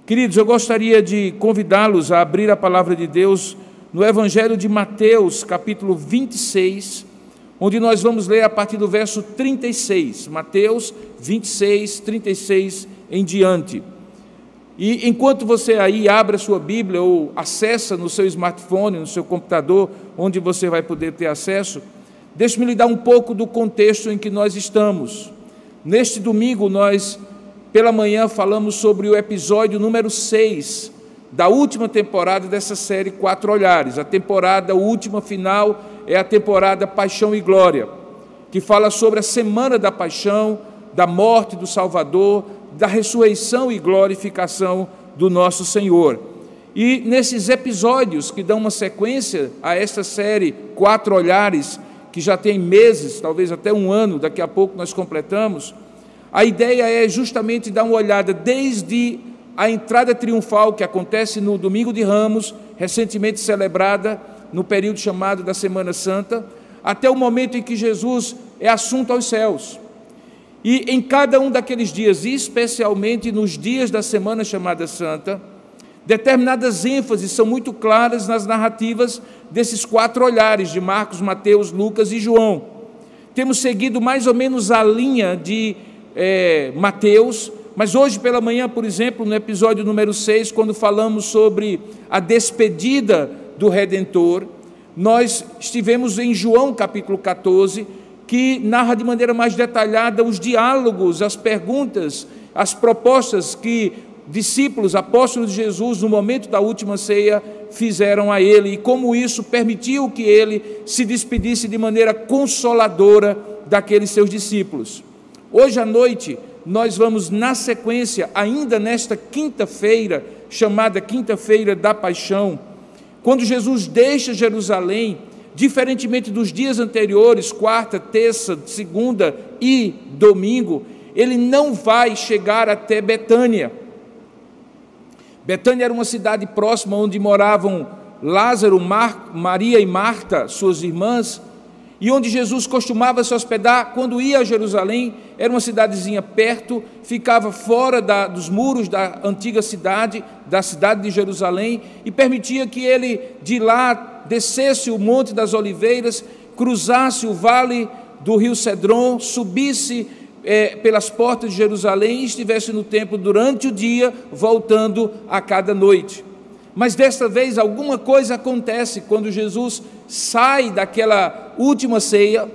Queridos, eu gostaria de convidá-los a abrir a palavra de Deus no Evangelho de Mateus, capítulo 26, onde nós vamos ler a partir do verso 36. Mateus 26, 36 em diante. E enquanto você aí abre a sua Bíblia ou acessa no seu smartphone, no seu computador, onde você vai poder ter acesso, deixe-me lhe dar um pouco do contexto em que nós estamos. Neste domingo, nós, pela manhã, falamos sobre o episódio número 6 da última temporada dessa série Quatro Olhares. A temporada última, final, é a temporada Paixão e Glória, que fala sobre a semana da paixão, da morte do Salvador, da ressurreição e glorificação do nosso Senhor. E nesses episódios que dão uma sequência a esta série Quatro Olhares, que já tem meses, talvez até um ano, daqui a pouco nós completamos, a ideia é justamente dar uma olhada desde a entrada triunfal que acontece no Domingo de Ramos, recentemente celebrada no período chamado da Semana Santa, até o momento em que Jesus é assunto aos céus. E em cada um daqueles dias, especialmente nos dias da semana chamada Santa, determinadas ênfases são muito claras nas narrativas desses quatro olhares de Marcos, Mateus, Lucas e João. Temos seguido mais ou menos a linha de Mateus, mas hoje pela manhã, por exemplo, no episódio número 6, quando falamos sobre a despedida do Redentor, nós estivemos em João capítulo 14, que narra de maneira mais detalhada os diálogos, as perguntas, as propostas que discípulos, apóstolos de Jesus, no momento da última ceia, fizeram a ele, e como isso permitiu que ele se despedisse de maneira consoladora daqueles seus discípulos. Hoje à noite, nós vamos, na sequência, ainda nesta quinta-feira, chamada Quinta-feira da Paixão, quando Jesus deixa Jerusalém, diferentemente dos dias anteriores, quarta, terça, segunda e domingo, ele não vai chegar até Betânia. Betânia era uma cidade próxima onde moravam Lázaro, Maria e Marta, suas irmãs, e onde Jesus costumava se hospedar quando ia a Jerusalém. Era uma cidadezinha perto, ficava fora dos muros da antiga cidade, da cidade de Jerusalém, e permitia que ele de lá descesse o Monte das Oliveiras, cruzasse o vale do rio Cedron, subisse pelas portas de Jerusalém e estivesse no templo durante o dia, voltando a cada noite. Mas desta vez alguma coisa acontece quando Jesus sai daquela última ceia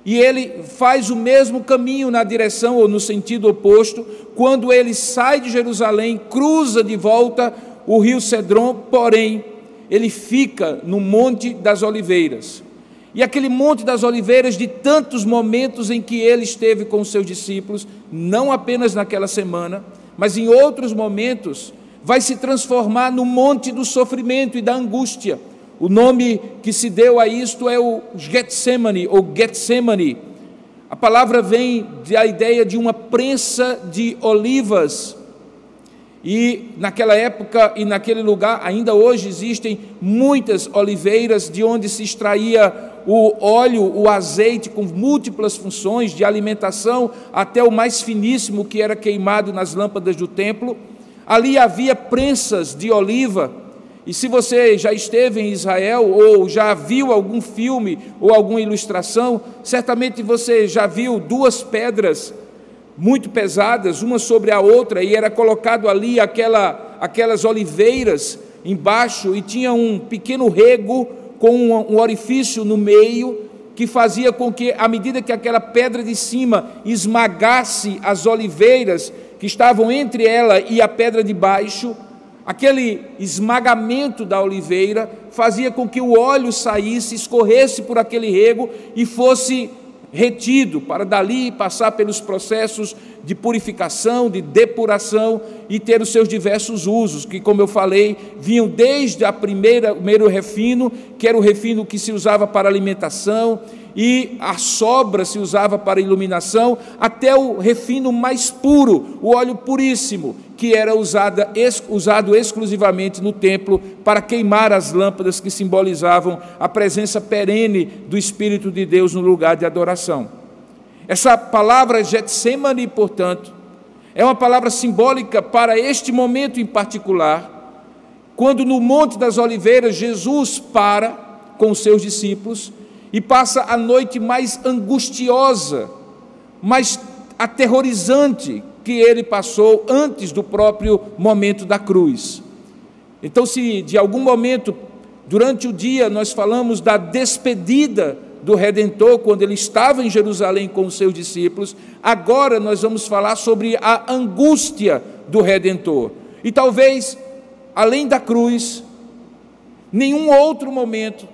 e ele faz o mesmo caminho na direção ou no sentido oposto. Quando ele sai de Jerusalém, cruza de volta o rio Cedron, porém ele fica no Monte das Oliveiras. E aquele Monte das Oliveiras, de tantos momentos em que ele esteve com os seus discípulos, não apenas naquela semana, mas em outros momentos, vai se transformar no Monte do Sofrimento e da Angústia. O nome que se deu a isto é o Getsemane, ou Getsemane. A palavra vem da ideia de uma prensa de olivas. E naquela época e naquele lugar, ainda hoje existem muitas oliveiras de onde se extraía o óleo, o azeite, com múltiplas funções de alimentação, até o mais finíssimo que era queimado nas lâmpadas do templo. Ali havia prensas de oliva, e se você já esteve em Israel ou já viu algum filme ou alguma ilustração, certamente você já viu duas pedras muito pesadas, uma sobre a outra, e era colocado ali aquelas oliveiras embaixo, e tinha um pequeno rego com um orifício no meio, que fazia com que, à medida que aquela pedra de cima esmagasse as oliveiras que estavam entre ela e a pedra de baixo, aquele esmagamento da oliveira fazia com que o óleo saísse, escorresse por aquele rego e fosse retido, para dali passar pelos processos de purificação, de depuração e ter os seus diversos usos, que, como eu falei, vinham desde o primeiro refino, que era o refino que se usava para alimentação, e a sobra se usava para iluminação, até o refino mais puro, o óleo puríssimo, que era usado exclusivamente no templo para queimar as lâmpadas que simbolizavam a presença perene do Espírito de Deus no lugar de adoração. Essa palavra Getsemane, portanto, É uma palavra simbólica para este momento em particular, quando no Monte das Oliveiras Jesus para com os seus discípulos e passa a noite mais angustiosa, mais aterrorizante que ele passou antes do próprio momento da cruz. Então, se de algum momento durante o dia nós falamos da despedida do Redentor, quando ele estava em Jerusalém com os seus discípulos, agora nós vamos falar sobre a angústia do Redentor. E talvez, além da cruz, nenhum outro momento,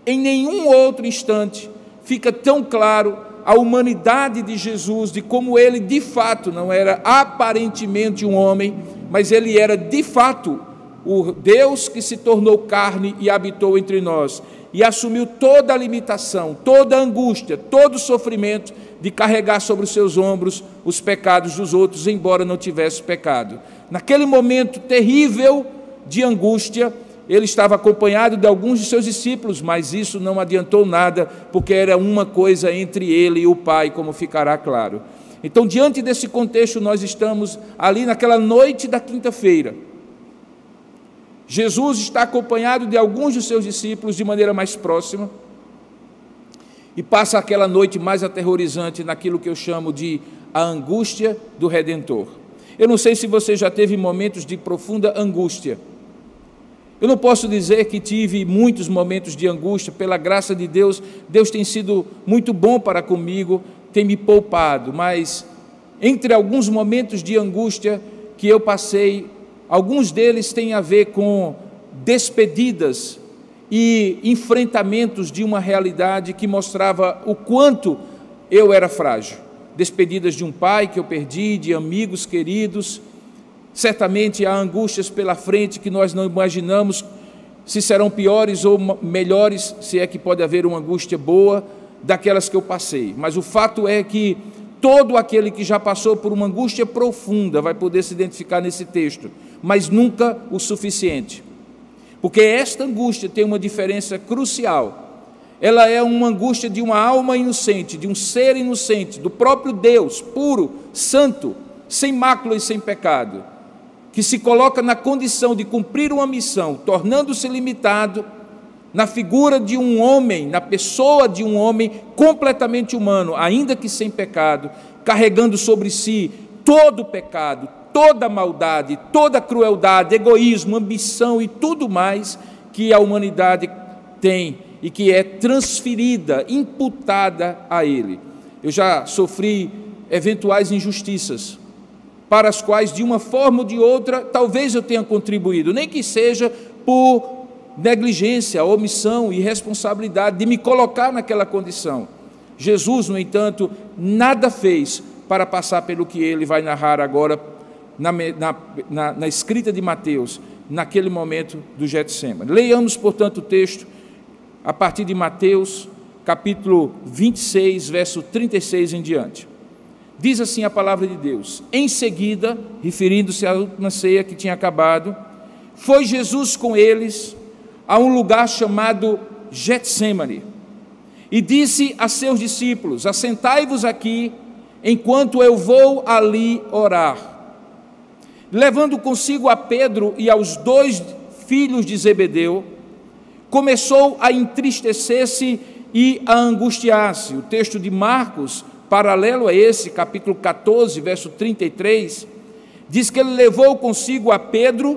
em nenhum outro instante, fica tão claro a humanidade de Jesus, de como ele de fato não era aparentemente um homem, mas ele era de fato o Deus que se tornou carne e habitou entre nós, e assumiu toda a limitação, toda a angústia, todo o sofrimento de carregar sobre os seus ombros os pecados dos outros, embora não tivesse pecado. Naquele momento terrível de angústia, ele estava acompanhado de alguns de seus discípulos, mas isso não adiantou nada, porque era uma coisa entre ele e o Pai, como ficará claro. Então, diante desse contexto, nós estamos ali naquela noite da quinta-feira. Jesus está acompanhado de alguns dos seus discípulos de maneira mais próxima e passa aquela noite mais aterrorizante naquilo que eu chamo de a angústia do Redentor. Eu não sei se você já teve momentos de profunda angústia. Eu não posso dizer que tive muitos momentos de angústia, pela graça de Deus, Deus tem sido muito bom para comigo, tem me poupado, mas entre alguns momentos de angústia que eu passei, alguns deles têm a ver com despedidas e enfrentamentos de uma realidade que mostrava o quanto eu era frágil. Despedidas de um pai que eu perdi, de amigos queridos. Certamente há angústias pela frente que nós não imaginamos se serão piores ou melhores, se é que pode haver uma angústia boa, daquelas que eu passei. Mas o fato é que todo aquele que já passou por uma angústia profunda vai poder se identificar nesse texto, mas nunca o suficiente. Porque esta angústia tem uma diferença crucial. Ela é uma angústia de uma alma inocente, de um ser inocente, do próprio Deus, puro, santo, sem mácula e sem pecado, que se coloca na condição de cumprir uma missão, tornando-se limitado na figura de um homem, na pessoa de um homem completamente humano, ainda que sem pecado, carregando sobre si todo o pecado, toda a maldade, toda a crueldade, egoísmo, ambição e tudo mais que a humanidade tem e que é transferida, imputada a ele. Eu já sofri eventuais injustiças, para as quais, de uma forma ou de outra, talvez eu tenha contribuído, nem que seja por negligência, omissão e irresponsabilidade de me colocar naquela condição. Jesus, no entanto, nada fez para passar pelo que ele vai narrar agora na escrita de Mateus, naquele momento do Getsêmani. Leiamos, portanto, o texto a partir de Mateus, capítulo 26, verso 36 em diante. Diz assim a palavra de Deus: em seguida, referindo-se à última ceia que tinha acabado, foi Jesus com eles a um lugar chamado Getsêmani e disse a seus discípulos: assentai-vos aqui, enquanto eu vou ali orar. Levando consigo a Pedro e aos 2 filhos de Zebedeu, começou a entristecer-se e a angustiar-se. O texto de Marcos, paralelo a esse, capítulo 14, verso 33, diz que ele levou consigo a Pedro,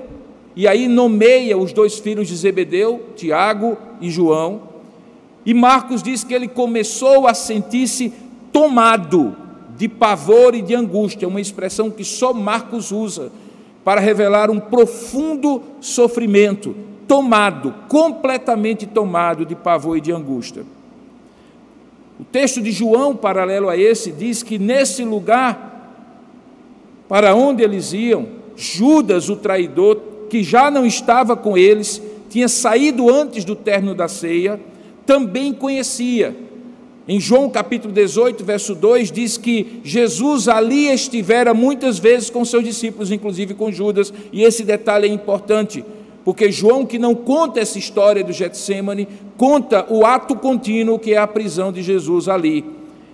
e aí nomeia os 2 filhos de Zebedeu, Tiago e João, e Marcos diz que ele começou a sentir-se tomado de pavor e de angústia, uma expressão que só Marcos usa para revelar um profundo sofrimento, tomado, completamente tomado de pavor e de angústia. O texto de João, paralelo a esse, diz que nesse lugar para onde eles iam, Judas, o traidor, que já não estava com eles, tinha saído antes do término da ceia, também conhecia. Em João capítulo 18, verso 2, diz que Jesus ali estivera muitas vezes com seus discípulos, inclusive com Judas, e esse detalhe é importante, porque João, que não conta essa história do Getsêmani, conta o ato contínuo que é a prisão de Jesus ali.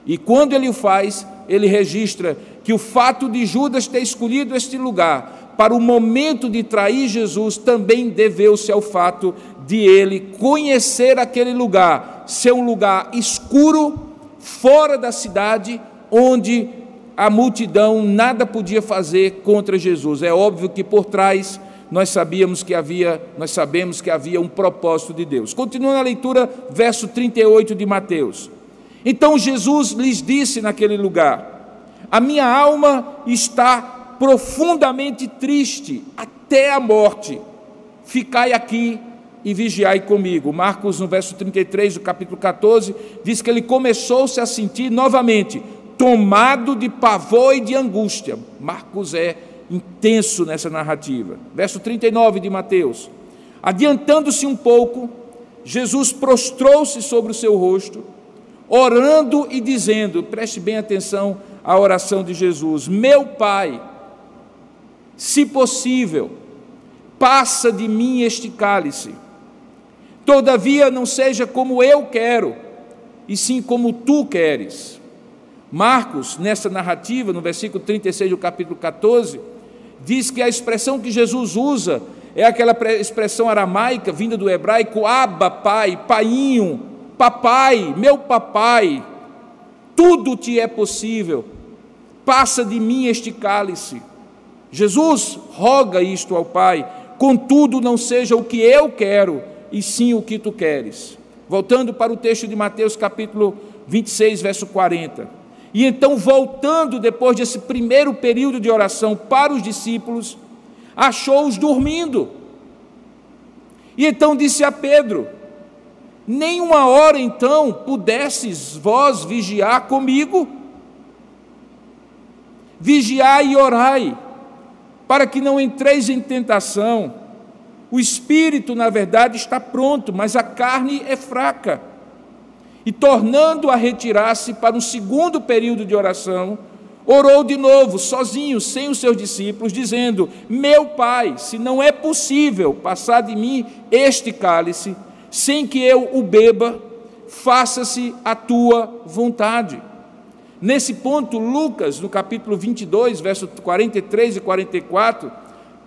E quando ele o faz, ele registra que o fato de Judas ter escolhido este lugar para o momento de trair Jesus também deveu-se ao fato de ele conhecer aquele lugar, ser um lugar escuro, fora da cidade, onde a multidão nada podia fazer contra Jesus. É óbvio que por trás nós sabemos que havia um propósito de Deus. Continuando a leitura, verso 38 de Mateus. Então Jesus lhes disse naquele lugar: a minha alma está profundamente triste até a morte. Ficai aqui e vigiai comigo. Marcos, no verso 33 do capítulo 14, diz que ele começou-se a sentir novamente tomado de pavor e de angústia. Marcos é intenso nessa narrativa. Verso 39 de Mateus. Adiantando-se um pouco, Jesus prostrou-se sobre o seu rosto, orando e dizendo, preste bem atenção à oração de Jesus: meu Pai, se possível, passa de mim este cálice. Todavia não seja como eu quero, e sim como tu queres. Marcos, nessa narrativa, no versículo 36 do capítulo 14, diz que a expressão que Jesus usa é aquela expressão aramaica, vinda do hebraico, Abba, Pai, Painho, Papai, meu papai, tudo te é possível, passa de mim este cálice. Jesus roga isto ao Pai: contudo não seja o que eu quero, e sim o que tu queres. Voltando para o texto de Mateus capítulo 26, verso 40. E então, voltando depois desse primeiro período de oração para os discípulos, achou-os dormindo. E então disse a Pedro: nem uma hora então pudesses vós vigiar comigo? Vigiai e orai, para que não entreis em tentação. O espírito, na verdade, está pronto, mas a carne é fraca. E tornando a retirar-se para um segundo período de oração, orou de novo, sozinho, sem os seus discípulos, dizendo: meu Pai, se não é possível passar de mim este cálice, sem que eu o beba, faça-se a tua vontade. Nesse ponto, Lucas, no capítulo 22, versos 43 e 44,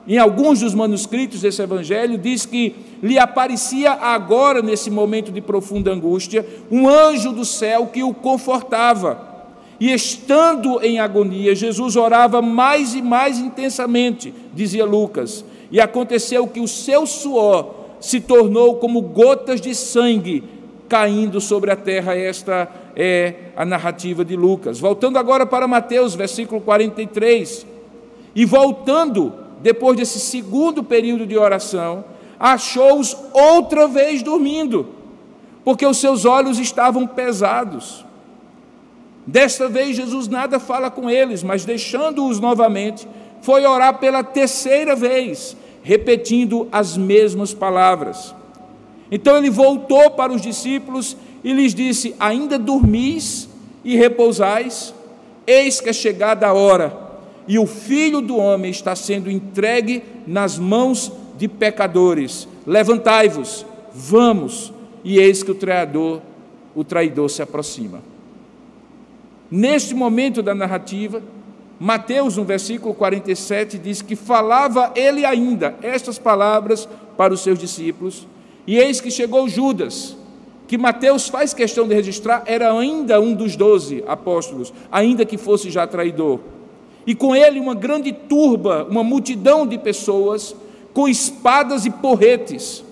em alguns dos manuscritos desse evangelho, diz que lhe aparecia agora, nesse momento de profunda angústia, um anjo do céu que o confortava. E estando em agonia, Jesus orava mais e mais intensamente, dizia Lucas, e aconteceu que o seu suor se tornou como gotas de sangue caindo sobre a terra. Esta é a narrativa de Lucas. Voltando agora para Mateus, versículo 43, e voltando, depois desse segundo período de oração, achou-os outra vez dormindo, porque os seus olhos estavam pesados. Desta vez Jesus nada fala com eles, mas deixando-os novamente, foi orar pela terceira vez, repetindo as mesmas palavras. Então ele voltou para os discípulos e lhes disse: ainda dormis e repousais? Eis que é chegada a hora, e o Filho do Homem está sendo entregue nas mãos de pecadores. Levantai-vos, vamos. E eis que o traidor se aproxima. Neste momento da narrativa, Mateus, no versículo 47, diz que falava ele ainda estas palavras para os seus discípulos, e eis que chegou Judas, que Mateus faz questão de registrar, era ainda um dos 12 apóstolos, ainda que fosse já traidor. E com ele uma grande turba, uma multidão de pessoas, com espadas e porretes,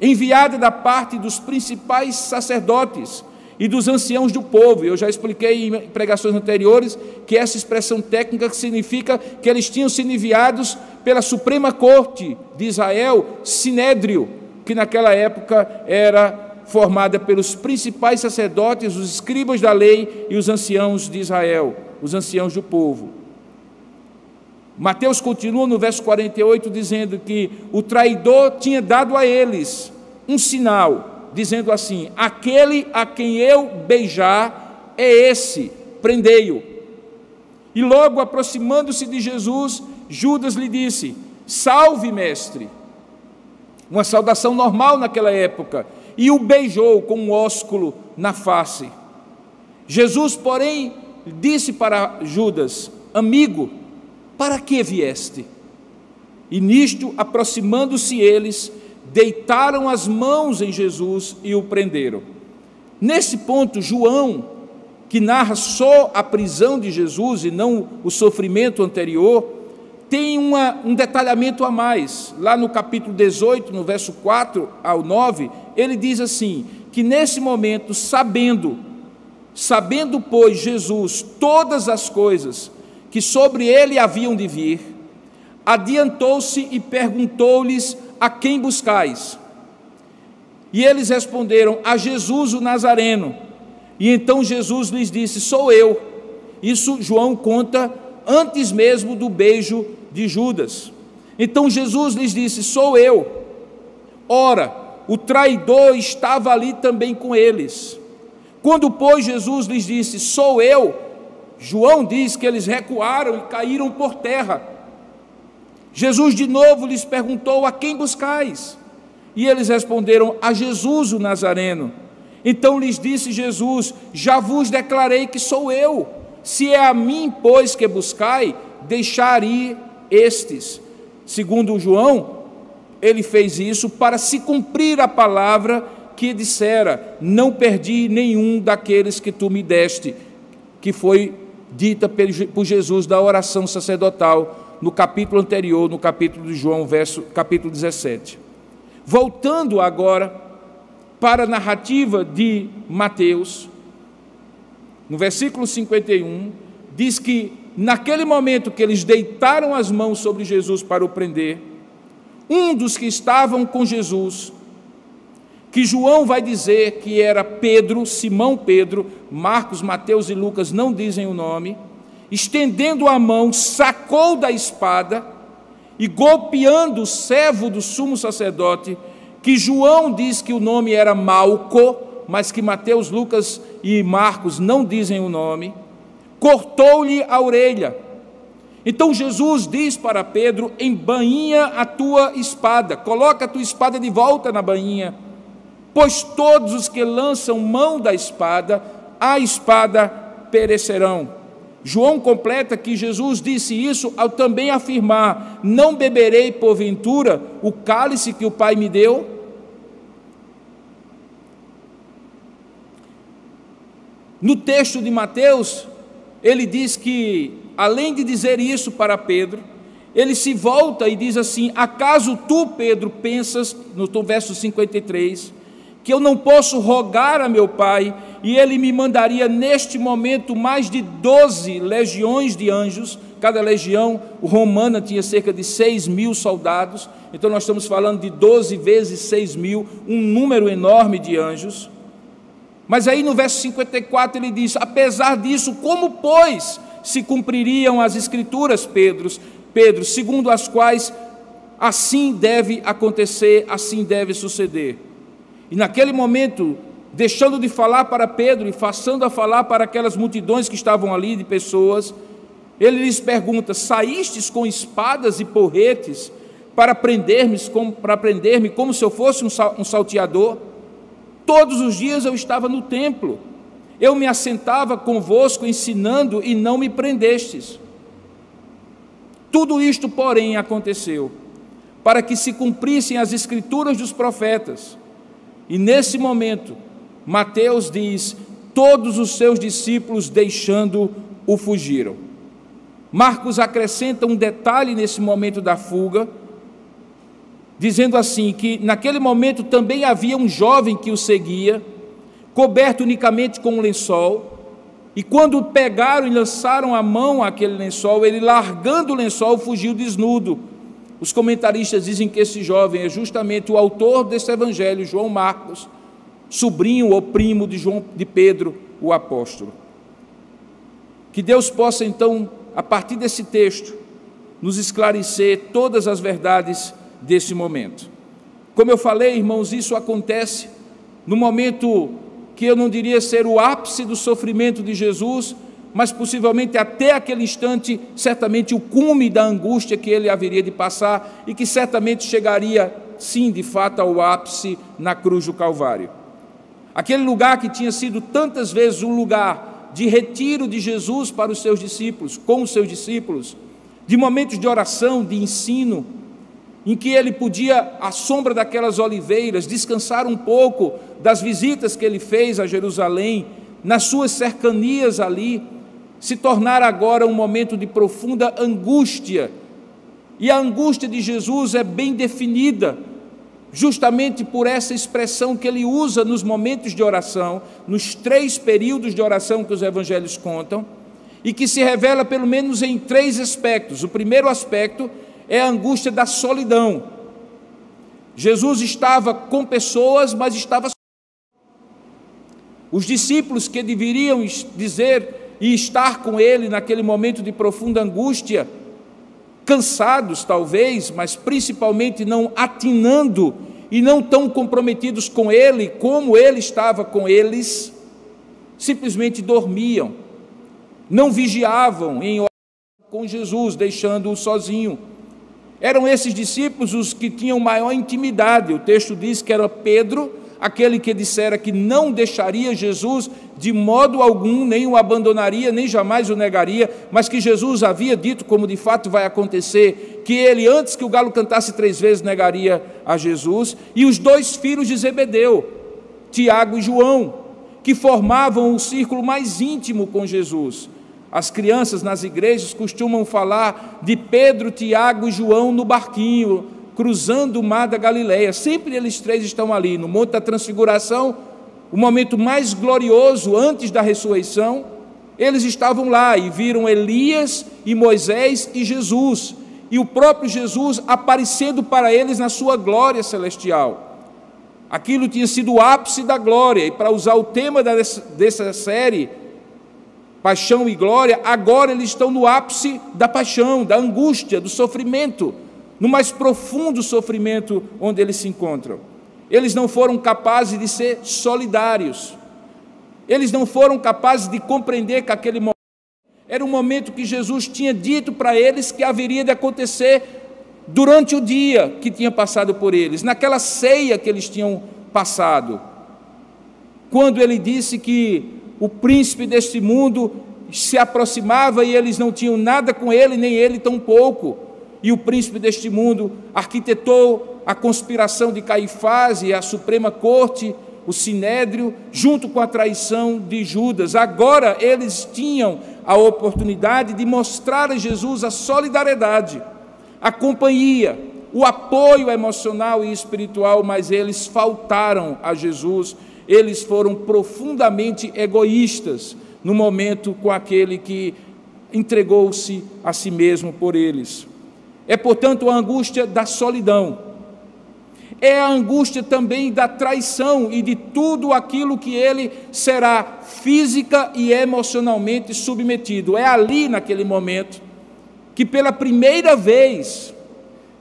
enviada da parte dos principais sacerdotes e dos anciãos do povo. Eu já expliquei em pregações anteriores que essa expressão técnica significa que eles tinham sido enviados pela Suprema Corte de Israel, Sinédrio, que naquela época era formada pelos principais sacerdotes, os escribas da lei e os anciãos de Israel, os anciãos do povo. Mateus continua no verso 48 dizendo que o traidor tinha dado a eles um sinal, dizendo assim: aquele a quem eu beijar é esse, prendei-o. E logo aproximando-se de Jesus, Judas lhe disse: salve, mestre. Uma saudação normal naquela época, e o beijou com um ósculo na face. Jesus, porém, disse para Judas: amigo, para que vieste? E nisto, aproximando-se eles, deitaram as mãos em Jesus e o prenderam. Nesse ponto, João, que narra só a prisão de Jesus e não o sofrimento anterior, tem um detalhamento a mais. Lá no capítulo 18, no verso 4 ao 9, ele diz assim, que nesse momento, sabendo, pois, Jesus todas as coisas que sobre ele haviam de vir, adiantou-se e perguntou-lhes: a quem buscais? E eles responderam: a Jesus o Nazareno. E então Jesus lhes disse: sou eu. Isso João conta antes mesmo do beijo de Judas. Então Jesus lhes disse: sou eu. Ora, o traidor estava ali também com eles. Quando, pois, Jesus lhes disse: sou eu, João diz que eles recuaram e caíram por terra. Jesus de novo lhes perguntou: a quem buscais? E eles responderam: a Jesus o Nazareno. Então lhes disse Jesus: já vos declarei que sou eu. Se é a mim, pois, que buscai, deixar ir estes. Segundo João, ele fez isso para se cumprir a palavra que dissera: não perdi nenhum daqueles que tu me deste, que foi dita por Jesus da oração sacerdotal, no capítulo anterior, no capítulo de João, capítulo 17. Voltando agora para a narrativa de Mateus, no versículo 51, diz que naquele momento que eles deitaram as mãos sobre Jesus para o prender, um dos que estavam com Jesus, que João vai dizer que era Pedro, Simão Pedro, Marcos, Mateus e Lucas não dizem o nome, estendendo a mão, sacou da espada e golpeando o servo do sumo sacerdote, que João diz que o nome era Malco, mas que Mateus, Lucas e Marcos não dizem o nome, cortou-lhe a orelha. Então Jesus diz para Pedro: embainha a tua espada, coloca a tua espada de volta na bainha, pois todos os que lançam mão da espada, a espada perecerão. João completa que Jesus disse isso ao também afirmar: não beberei porventura o cálice que o Pai me deu? No texto de Mateus, ele diz que, além de dizer isso para Pedro, ele se volta e diz assim: acaso tu, Pedro, pensas, no verso 53, que eu não posso rogar a meu Pai, e ele me mandaria neste momento mais de 12 legiões de anjos? Cada legião romana tinha cerca de 6.000 soldados, então nós estamos falando de 12 vezes 6.000, um número enorme de anjos. Mas aí no verso 54 ele diz: apesar disso, como pois se cumpririam as escrituras, Pedro, segundo as quais assim deve acontecer, assim deve suceder? E naquele momento, deixando de falar para Pedro e passando a falar para aquelas multidões que estavam ali de pessoas, ele lhes pergunta: saístes com espadas e porretes para prender-me como se eu fosse um salteador? Todos os dias eu estava no templo, eu me assentava convosco ensinando e não me prendestes. Tudo isto, porém, aconteceu para que se cumprissem as escrituras dos profetas. E nesse momento, Mateus diz: todos os seus discípulos deixando-o fugiram. Marcos acrescenta um detalhe nesse momento da fuga, dizendo assim, que naquele momento também havia um jovem que o seguia, coberto unicamente com um lençol, e quando o pegaram e lançaram a mão àquele lençol, ele, largando o lençol, fugiu desnudo. Os comentaristas dizem que esse jovem é justamente o autor desse evangelho, João Marcos, sobrinho ou primo de Pedro, o apóstolo. Que Deus possa então, a partir desse texto, nos esclarecer todas as verdades desse momento. Como eu falei, irmãos, isso acontece no momento que eu não diria ser o ápice do sofrimento de Jesus, mas possivelmente até aquele instante, certamente o cume da angústia que ele haveria de passar e que certamente chegaria, sim, de fato, ao ápice na cruz do Calvário. Aquele lugar que tinha sido tantas vezes um lugar de retiro de Jesus para os seus discípulos, com os seus discípulos, de momentos de oração, de ensino, em que ele podia, à sombra daquelas oliveiras, descansar um pouco das visitas que ele fez a Jerusalém, nas suas cercanias ali, se tornar agora um momento de profunda angústia. E a angústia de Jesus é bem definida, justamente por essa expressão que ele usa nos momentos de oração, nos 3 períodos de oração que os evangelhos contam, e que se revela pelo menos em 3 aspectos. O primeiro aspecto é a angústia da solidão. Jesus estava com pessoas, mas estava. Os discípulos que deveriam dizer e estar com ele naquele momento de profunda angústia, cansados talvez, mas principalmente não atinando e não tão comprometidos com ele como ele estava com eles, simplesmente dormiam, não vigiavam em oração com Jesus, deixando-o sozinho. Eram esses discípulos os que tinham maior intimidade. O texto diz que era Pedro, aquele que dissera que não deixaria Jesus de modo algum, nem o abandonaria, nem jamais o negaria, mas que Jesus havia dito, como de fato vai acontecer, que ele, antes que o galo cantasse 3 vezes, negaria a Jesus. E os 2 filhos de Zebedeu, Tiago e João, que formavam o círculo mais íntimo com Jesus. As crianças nas igrejas costumam falar de Pedro, Tiago e João no barquinho, cruzando o mar da Galileia. Sempre eles 3 estão ali, no Monte da Transfiguração, o momento mais glorioso antes da ressurreição. Eles estavam lá e viram Elias e Moisés e Jesus, e o próprio Jesus aparecendo para eles na sua glória celestial. Aquilo tinha sido o ápice da glória, e para usar o tema dessa série, Paixão e Glória, agora eles estão no ápice da paixão, da angústia, do sofrimento, no mais profundo sofrimento onde eles se encontram. Eles não foram capazes de ser solidários, eles não foram capazes de compreender que aquele momento era um momento que Jesus tinha dito para eles que haveria de acontecer durante o dia que tinha passado por eles, naquela ceia que eles tinham passado, quando ele disse que o príncipe deste mundo se aproximava e eles não tinham nada com ele, nem ele tampouco. E o príncipe deste mundo arquitetou a conspiração de Caifás e a Suprema Corte, o Sinédrio, junto com a traição de Judas. Agora eles tinham a oportunidade de mostrar a Jesus a solidariedade, a companhia, o apoio emocional e espiritual, mas eles faltaram a Jesus. Eles foram profundamente egoístas no momento com aquele que entregou-se a si mesmo por eles. É, portanto, a angústia da solidão. É a angústia também da traição e de tudo aquilo que ele será física e emocionalmente submetido. É ali, naquele momento, que pela primeira vez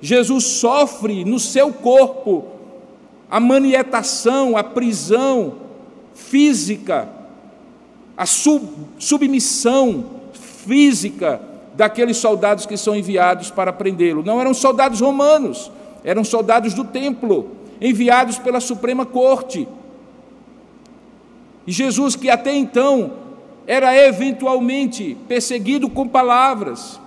Jesus sofre no seu corpo a manietação, a prisão física, a submissão física daqueles soldados que são enviados para prendê-lo. Não eram soldados romanos, eram soldados do templo, enviados pela Suprema Corte. E Jesus, que até então era eventualmente perseguido com palavras,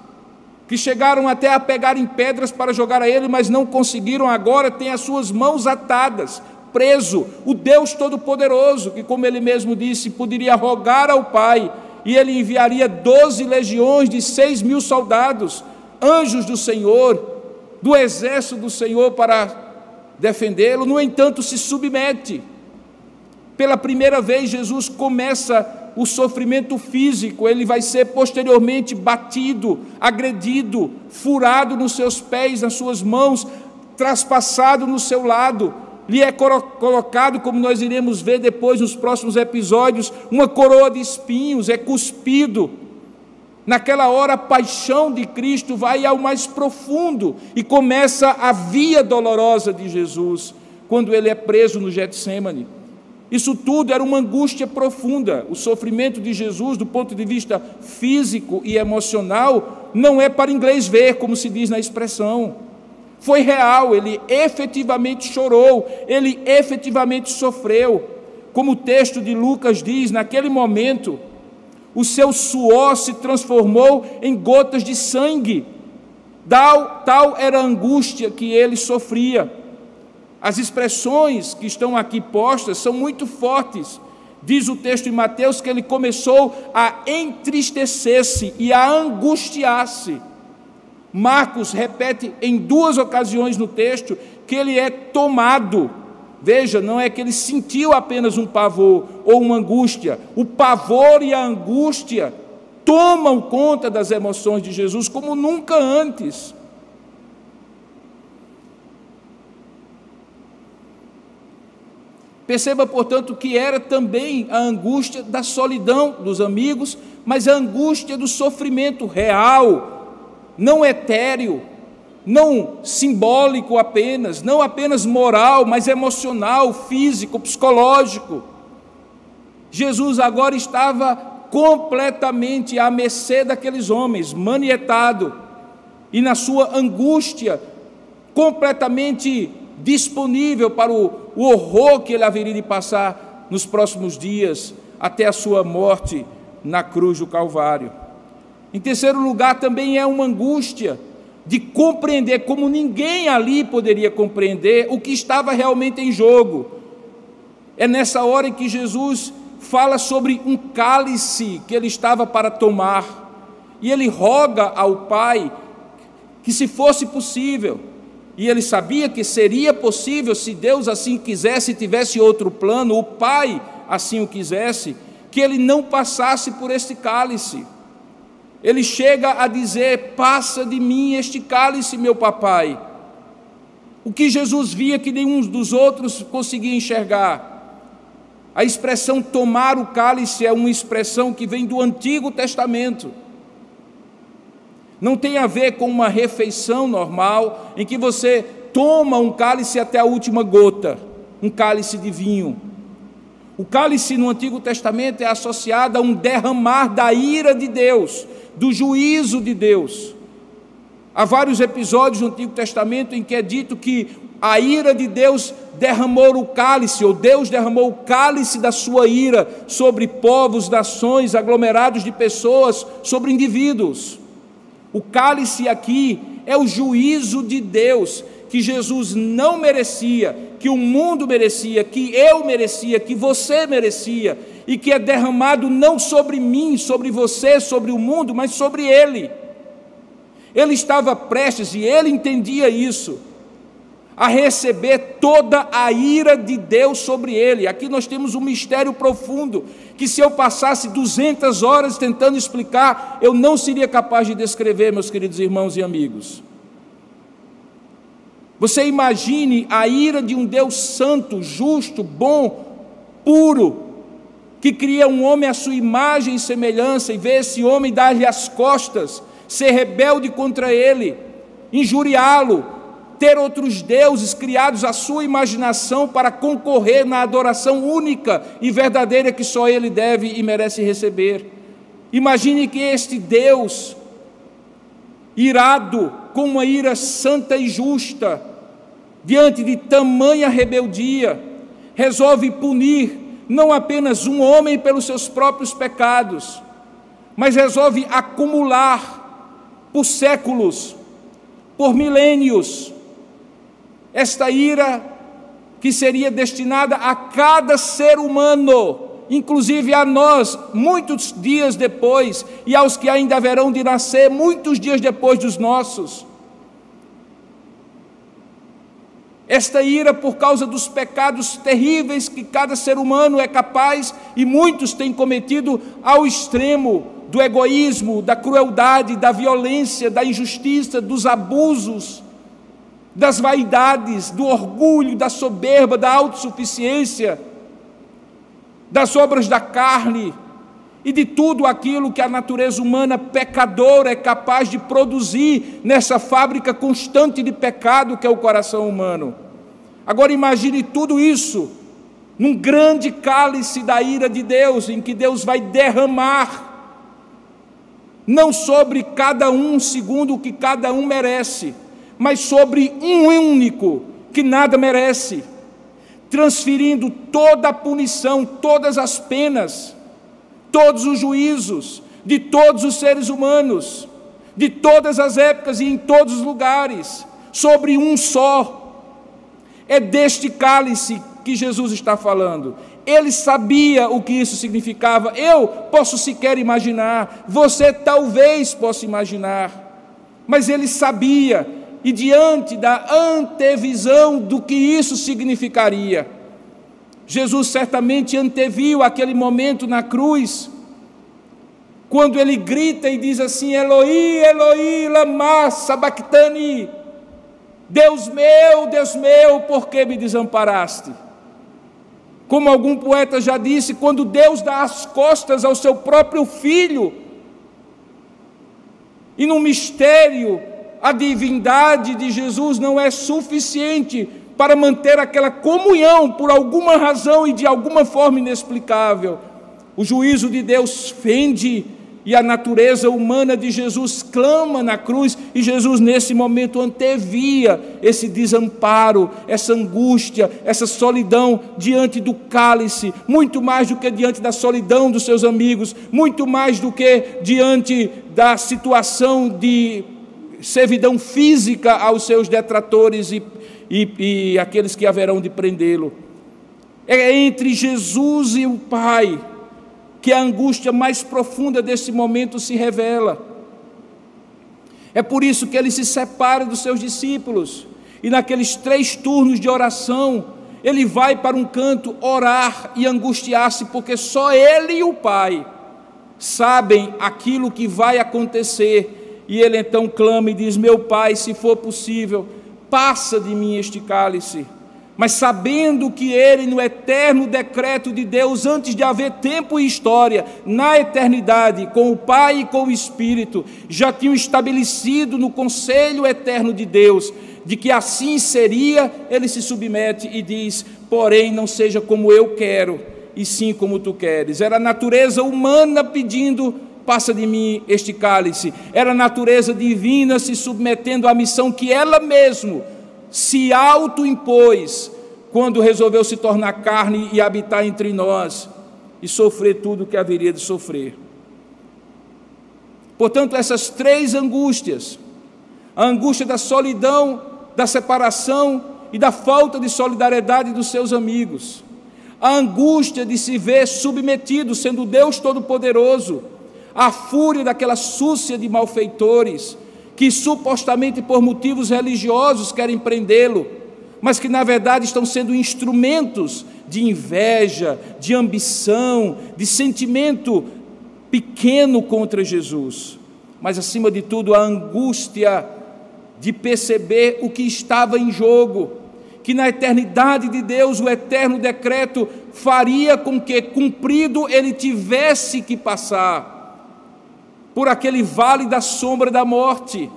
que chegaram até a pegar em pedras para jogar a ele, mas não conseguiram, agora tem as suas mãos atadas, preso, o Deus Todo-Poderoso, que, como ele mesmo disse, poderia rogar ao Pai, e ele enviaria 12 legiões de 6.000 soldados, anjos do Senhor, do exército do Senhor, para defendê-lo. No entanto, se submete. Pela primeira vez, Jesus começa o sofrimento físico. Ele vai ser posteriormente batido, agredido, furado nos seus pés, nas suas mãos, traspassado no seu lado. Lhe é colocado, como nós iremos ver depois nos próximos episódios, uma coroa de espinhos, é cuspido. Naquela hora, a paixão de Cristo vai ao mais profundo e começa a via dolorosa de Jesus, quando ele é preso no Getsêmani. Isso tudo era uma angústia profunda. O sofrimento de Jesus, do ponto de vista físico e emocional, não é para inglês ver, como se diz na expressão. Foi real, ele efetivamente chorou, ele efetivamente sofreu. Como o texto de Lucas diz, naquele momento, O seu suor se transformou em gotas de sangue. Tal era a angústia que ele sofria. As expressões que estão aqui postas são muito fortes. Diz o texto em Mateus que ele começou a entristecer-se e a angustiar-se. Marcos repete em 2 ocasiões no texto que ele é tomado. Veja, não é que ele sentiu apenas um pavor ou uma angústia. O pavor e a angústia tomam conta das emoções de Jesus como nunca antes. Perceba, portanto, que era também a angústia da solidão dos amigos, mas a angústia do sofrimento real, não etéreo, não simbólico apenas, não apenas moral, mas emocional, físico, psicológico. Jesus agora estava completamente à mercê daqueles homens, manietado, e na sua angústia, completamente disponível para o horror que ele haveria de passar nos próximos dias, até a sua morte na cruz do Calvário. Em terceiro lugar, também é uma angústia de compreender, como ninguém ali poderia compreender, o que estava realmente em jogo. É nessa hora em que Jesus fala sobre um cálice que ele estava para tomar, e ele roga ao Pai que, se fosse possível, e ele sabia que seria possível, se Deus assim quisesse, tivesse outro plano, o Pai assim o quisesse, que ele não passasse por este cálice. Ele chega a dizer: passa de mim este cálice, meu papai. O que Jesus via que nenhum dos outros conseguia enxergar. A expressão tomar o cálice é uma expressão que vem do Antigo Testamento. Não tem a ver com uma refeição normal, em que você toma um cálice até a última gota, um cálice de vinho. O cálice no Antigo Testamento é associado a um derramar da ira de Deus, do juízo de Deus. Há vários episódios no Antigo Testamento em que é dito que a ira de Deus derramou o cálice, ou Deus derramou o cálice da sua ira sobre povos, nações, aglomerados de pessoas, sobre indivíduos. O cálice aqui é o juízo de Deus, que Jesus não merecia, que o mundo merecia, que eu merecia, que você merecia, e que é derramado não sobre mim, sobre você, sobre o mundo, mas sobre ele. Ele estava prestes, e ele entendia isso, a receber toda a ira de Deus sobre ele. Aqui nós temos um mistério profundo, que se eu passasse 200 horas tentando explicar, eu não seria capaz de descrever, meus queridos irmãos e amigos. Você imagine a ira de um Deus santo, justo, bom, puro, que cria um homem à sua imagem e semelhança, e vê esse homem dar-lhe as costas, ser rebelde contra ele, injuriá-lo, ter outros deuses criados à sua imaginação para concorrer na adoração única e verdadeira que só ele deve e merece receber. Imagine que este Deus, irado, com uma ira santa e justa, diante de tamanha rebeldia, resolve punir não apenas um homem pelos seus próprios pecados, mas resolve acumular por séculos, por milênios, esta ira que seria destinada a cada ser humano, inclusive a nós, muitos dias depois, e aos que ainda haverão de nascer muitos dias depois dos nossos. Esta ira por causa dos pecados terríveis que cada ser humano é capaz, e muitos têm cometido, ao extremo do egoísmo, da crueldade, da violência, da injustiça, dos abusos, das vaidades, do orgulho, da soberba, da autossuficiência, das obras da carne e de tudo aquilo que a natureza humana pecadora é capaz de produzir nessa fábrica constante de pecado que é o coração humano. Agora imagine tudo isso num grande cálice da ira de Deus, em que Deus vai derramar, não sobre cada um segundo o que cada um merece, mas sobre um único que nada merece, transferindo toda a punição, todas as penas, todos os juízos de todos os seres humanos, de todas as épocas e em todos os lugares, sobre um só. É deste cálice que Jesus está falando. Ele sabia o que isso significava. Eu posso sequer imaginar, você talvez possa imaginar, mas ele sabia, e diante da antevisão do que isso significaria, Jesus certamente anteviu aquele momento na cruz, quando ele grita e diz assim: Eloi, Eloi, lama sabachthani, Deus meu, por que me desamparaste? Como algum poeta já disse, quando Deus dá as costas ao seu próprio filho, e no mistério, a divindade de Jesus não é suficiente para manter aquela comunhão por alguma razão e de alguma forma inexplicável. O juízo de Deus fende e a natureza humana de Jesus clama na cruz, e Jesus nesse momento antevia esse desamparo, essa angústia, essa solidão diante do cálice, muito mais do que diante da solidão dos seus amigos, muito mais do que diante da situação de servidão física aos seus detratores e aqueles que haverão de prendê-lo. É entre Jesus e o Pai que a angústia mais profunda desse momento se revela. É por isso que ele se separa dos seus discípulos, e naqueles 3 turnos de oração, ele vai para um canto orar e angustiar-se, porque só ele e o Pai sabem aquilo que vai acontecer, e ele então clama e diz: meu Pai, se for possível, passa de mim este cálice. Mas sabendo que ele, no eterno decreto de Deus, antes de haver tempo e história, na eternidade, com o Pai e com o Espírito, já tinham estabelecido no conselho eterno de Deus, de que assim seria, ele se submete e diz: porém não seja como eu quero, e sim como tu queres. Era a natureza humana pedindo: passa de mim este cálice. Era a natureza divina se submetendo à missão que ela mesma se autoimpôs quando resolveu se tornar carne e habitar entre nós e sofrer tudo o que haveria de sofrer. Portanto, essas 3 angústias, a angústia da solidão, da separação e da falta de solidariedade dos seus amigos, a angústia de se ver submetido, sendo Deus Todo-Poderoso, à fúria daquela súcia de malfeitores, que supostamente por motivos religiosos querem prendê-lo, mas que na verdade estão sendo instrumentos de inveja, de ambição, de sentimento pequeno contra Jesus. Mas acima de tudo, a angústia de perceber o que estava em jogo, que na eternidade de Deus o eterno decreto faria com que, cumprido, ele tivesse que passar por aquele vale da sombra da morte,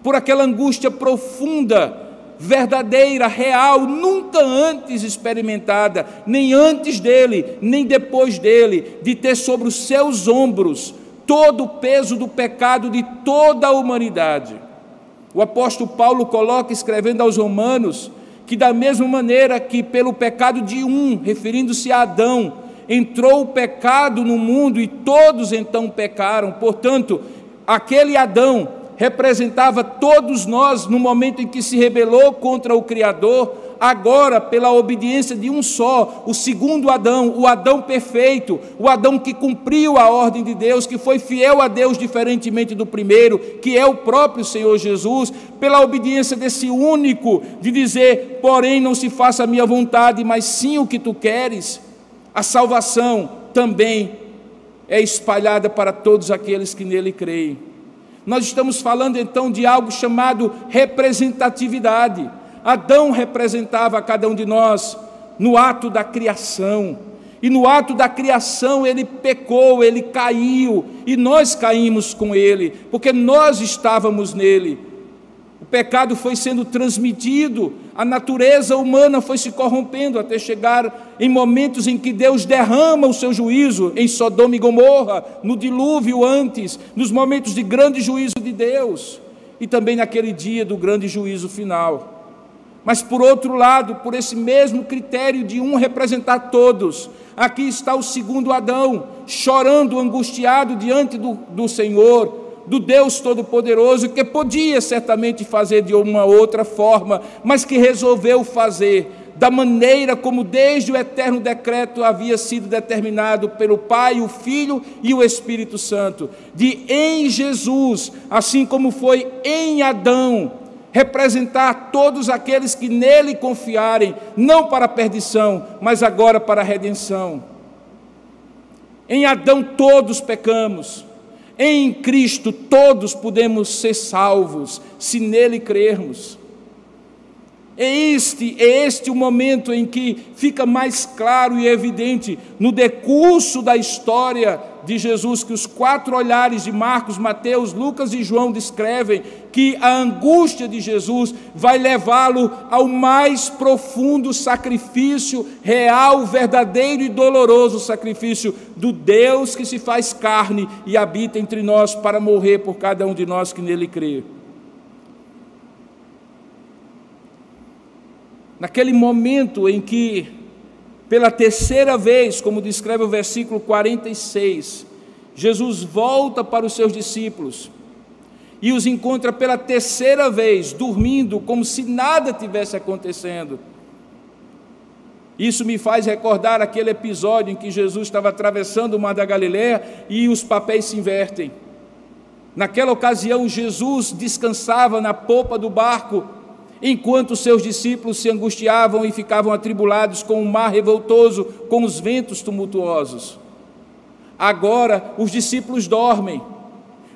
por aquela angústia profunda, verdadeira, real, nunca antes experimentada, nem antes dele, nem depois dele, de ter sobre os seus ombros todo o peso do pecado de toda a humanidade. O apóstolo Paulo coloca, escrevendo aos Romanos, que da mesma maneira que pelo pecado de um, referindo-se a Adão, entrou o pecado no mundo e todos então pecaram. Portanto, aquele Adão representava todos nós no momento em que se rebelou contra o Criador. Agora, pela obediência de um só, o segundo Adão, o Adão perfeito, o Adão que cumpriu a ordem de Deus, que foi fiel a Deus diferentemente do primeiro, que é o próprio Senhor Jesus, pela obediência desse único, de dizer: porém não se faça a minha vontade, mas sim o que tu queres, a salvação também é espalhada para todos aqueles que nele creem. Nós estamos falando então de algo chamado representatividade. Adão representava a cada um de nós no ato da criação, e no ato da criação ele pecou, ele caiu, e nós caímos com ele, porque nós estávamos nele. O pecado foi sendo transmitido, a natureza humana foi se corrompendo, até chegar em momentos em que Deus derrama o seu juízo em Sodoma e Gomorra, no dilúvio antes, nos momentos de grande juízo de Deus, e também naquele dia do grande juízo final. Mas, por outro lado, por esse mesmo critério de um representar todos, aqui está o segundo Adão, chorando, angustiado diante do Senhor, do Deus Todo-Poderoso, que podia certamente fazer de uma outra forma, mas que resolveu fazer da maneira como desde o eterno decreto havia sido determinado pelo Pai, o Filho e o Espírito Santo, de em Jesus, assim como foi em Adão, representar todos aqueles que nele confiarem, não para a perdição, mas agora para a redenção. Em Adão todos pecamos, em Cristo todos podemos ser salvos, se nele crermos. É este o momento em que fica mais claro e evidente, no decurso da história de Jesus, que os 4 olhares de Marcos, Mateus, Lucas e João descrevem, que a angústia de Jesus vai levá-lo ao mais profundo sacrifício, real, verdadeiro e doloroso sacrifício do Deus que se faz carne e habita entre nós para morrer por cada um de nós que nele crê. Naquele momento em que, pela terceira vez, como descreve o versículo 46, Jesus volta para os seus discípulos e os encontra pela terceira vez, dormindo, como se nada tivesse acontecendo. Isso me faz recordar aquele episódio em que Jesus estava atravessando o mar da Galileia e os papéis se invertem. Naquela ocasião, Jesus descansava na popa do barco, enquanto seus discípulos se angustiavam e ficavam atribulados com o mar revoltoso, com os ventos tumultuosos. Agora os discípulos dormem,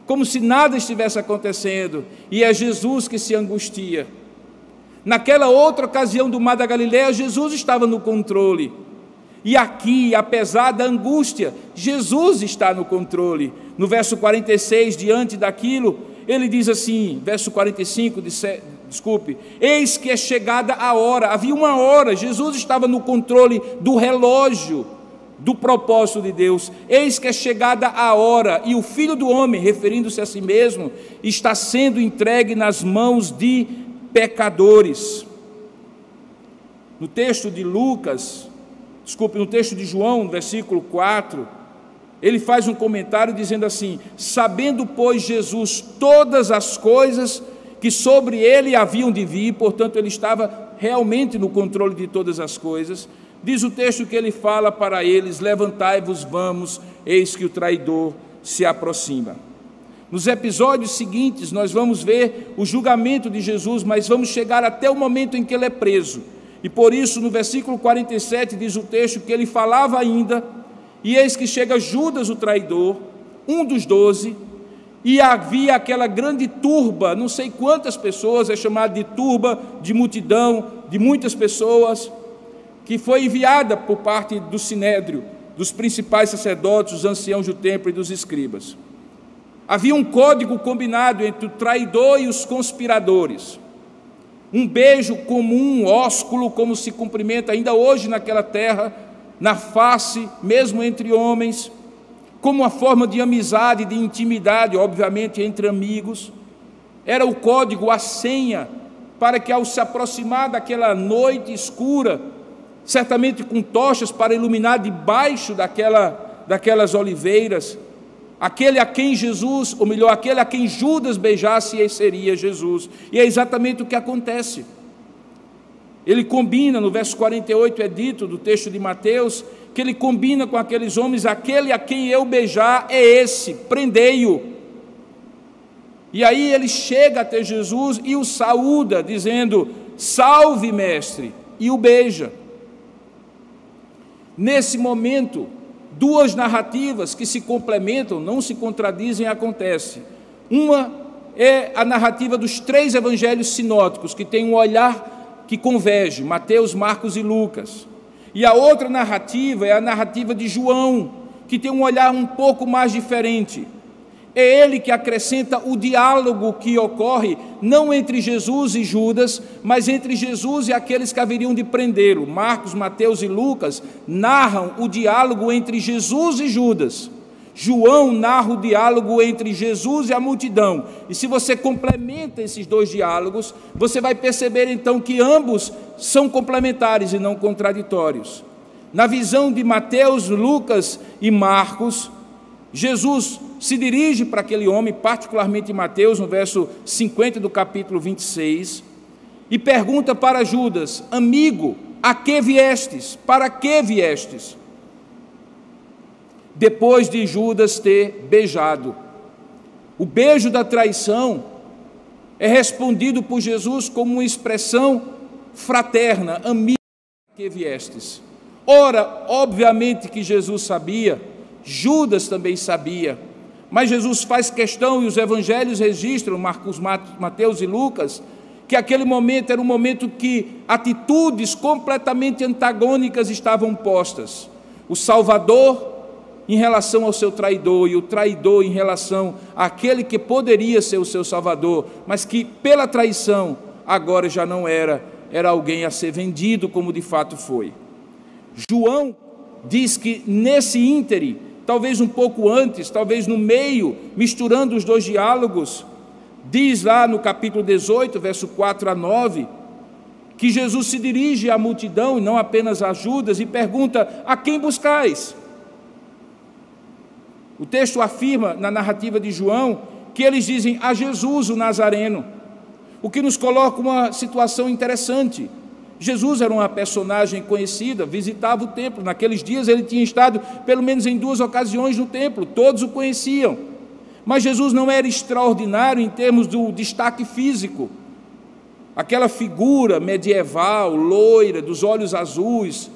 como se nada estivesse acontecendo, e é Jesus que se angustia. Naquela outra ocasião do mar da Galileia, Jesus estava no controle. E aqui, apesar da angústia, Jesus está no controle. No verso 46, diante daquilo, ele diz assim, verso 45, eis que é chegada a hora. Havia uma hora, Jesus estava no controle do relógio, do propósito de Deus. Eis que é chegada a hora, e o Filho do Homem, referindo-se a si mesmo, está sendo entregue nas mãos de pecadores. No texto de no texto de João, no versículo 4, ele faz um comentário dizendo assim: sabendo, pois, Jesus todas as coisas que sobre ele haviam de vir, portanto ele estava realmente no controle de todas as coisas, diz o texto que ele fala para eles: levantai-vos, vamos, eis que o traidor se aproxima. Nos episódios seguintes nós vamos ver o julgamento de Jesus, mas vamos chegar até o momento em que ele é preso, e por isso no versículo 47 diz o texto que ele falava ainda, e eis que chega Judas o traidor, um dos 12, e havia aquela grande turba, não sei quantas pessoas, é chamado de turba, de multidão, de muitas pessoas, que foi enviada por parte do Sinédrio, dos principais sacerdotes, dos anciãos do templo e dos escribas. Havia um código combinado entre o traidor e os conspiradores. Um beijo comum, ósculo, como se cumprimenta ainda hoje naquela terra, na face, mesmo entre homens, como uma forma de amizade, de intimidade, obviamente entre amigos. Era o código, a senha, para que ao se aproximar daquela noite escura, certamente com tochas para iluminar debaixo daquelas oliveiras, aquele a quem Jesus, ou melhor, aquele a quem Judas beijasse, esse seria Jesus. E é exatamente o que acontece. Ele combina, no verso 48 é dito, do texto de Mateus, que ele combina com aqueles homens: aquele a quem eu beijar é esse, prendei-o. E aí ele chega até Jesus e o saúda, dizendo: salve, mestre, e o beija. Nesse momento, duas narrativas que se complementam, não se contradizem, acontecem. Uma é a narrativa dos 3 evangelhos sinóticos, que tem um olhar que converge, Mateus, Marcos e Lucas. E a outra narrativa é a narrativa de João, que tem um olhar um pouco mais diferente. É ele que acrescenta o diálogo que ocorre, não entre Jesus e Judas, mas entre Jesus e aqueles que haveriam de prendê-lo. Marcos, Mateus e Lucas narram o diálogo entre Jesus e Judas. João narra o diálogo entre Jesus e a multidão. E se você complementa esses dois diálogos, você vai perceber então que ambos são complementares e não contraditórios. Na visão de Mateus, Lucas e Marcos, Jesus se dirige para aquele homem, particularmente Mateus, no verso 50 do capítulo 26, e pergunta para Judas: amigo, a que viestes? Para que viestes? Depois de Judas ter beijado. O beijo da traição é respondido por Jesus como uma expressão fraterna: amigo, a que viestes? Ora, obviamente que Jesus sabia, Judas também sabia, mas Jesus faz questão, e os evangelhos registram, Marcos, Mateus e Lucas, que aquele momento era um momento que atitudes completamente antagônicas estavam postas. O Salvador em relação ao seu traidor, e o traidor em relação àquele que poderia ser o seu Salvador, mas que pela traição agora já não era alguém a ser vendido como de fato foi. João diz que nesse íntere, talvez um pouco antes, talvez no meio, misturando os dois diálogos, diz lá no capítulo 18, verso 4 a 9, que Jesus se dirige à multidão, e não apenas a Judas, e pergunta: a quem buscais? O texto afirma, na narrativa de João, que eles dizem: a Jesus o Nazareno, o que nos coloca uma situação interessante. Jesus era uma personagem conhecida, visitava o templo. Naqueles dias ele tinha estado pelo menos em 2 ocasiões no templo, todos o conheciam. Mas Jesus não era extraordinário em termos do destaque físico. Aquela figura medieval, loira, dos olhos azuis,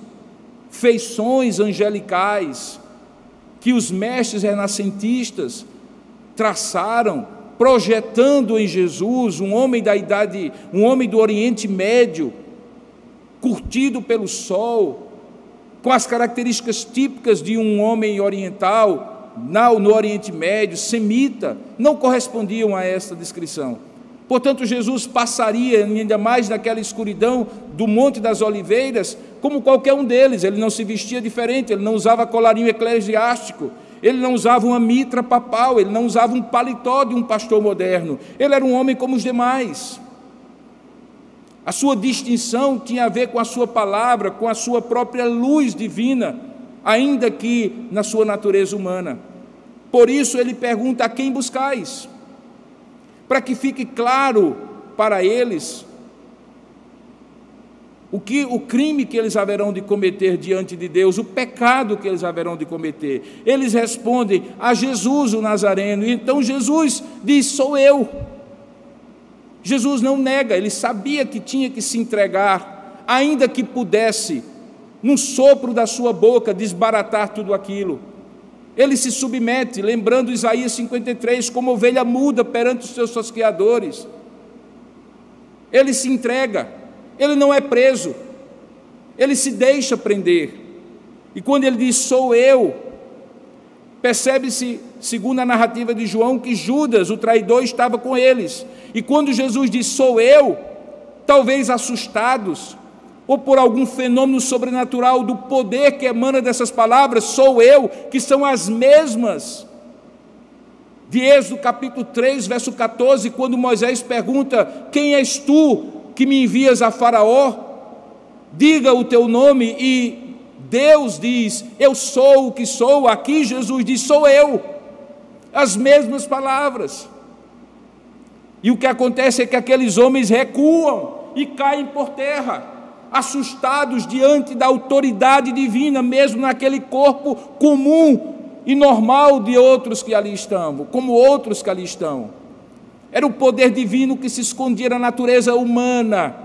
feições angelicais, que os mestres renascentistas traçaram, projetando em Jesus um homem da idade, um homem do Oriente Médio, curtido pelo sol, com as características típicas de um homem oriental, no Oriente Médio, semita, não correspondiam a esta descrição. Portanto, Jesus passaria, ainda mais naquela escuridão do Monte das Oliveiras, como qualquer um deles. Ele não se vestia diferente, ele não usava colarinho eclesiástico, ele não usava uma mitra papal, ele não usava um paletó de um pastor moderno. Ele era um homem como os demais. A sua distinção tinha a ver com a sua palavra, com a sua própria luz divina, ainda que na sua natureza humana. Por isso ele pergunta: a quem buscais? Para que fique claro para eles o crime que eles haverão de cometer diante de Deus, o pecado que eles haverão de cometer. Eles respondem: a Jesus o Nazareno. E então Jesus diz: sou eu. Jesus não nega, ele sabia que tinha que se entregar, ainda que pudesse, num sopro da sua boca, desbaratar tudo aquilo. Ele se submete, lembrando Isaías 53, como ovelha muda perante os seus tosqueadores. Ele se entrega, ele não é preso, ele se deixa prender. E quando ele diz: sou eu, percebe-se, segundo a narrativa de João, que Judas, o traidor, estava com eles. E quando Jesus diz: sou eu, talvez assustados, ou por algum fenômeno sobrenatural do poder que emana dessas palavras, sou eu, que são as mesmas de Êxodo capítulo 3, verso 14, quando Moisés pergunta: quem és tu que me envias a Faraó? Diga o teu nome. E Deus diz: eu sou o que sou. Aqui Jesus diz: sou eu. As mesmas palavras. E o que acontece é que aqueles homens recuam e caem por terra, assustados diante da autoridade divina, mesmo naquele corpo comum e normal de outros que ali estão, como outros que ali estão. Era o poder divino que se escondia na natureza humana,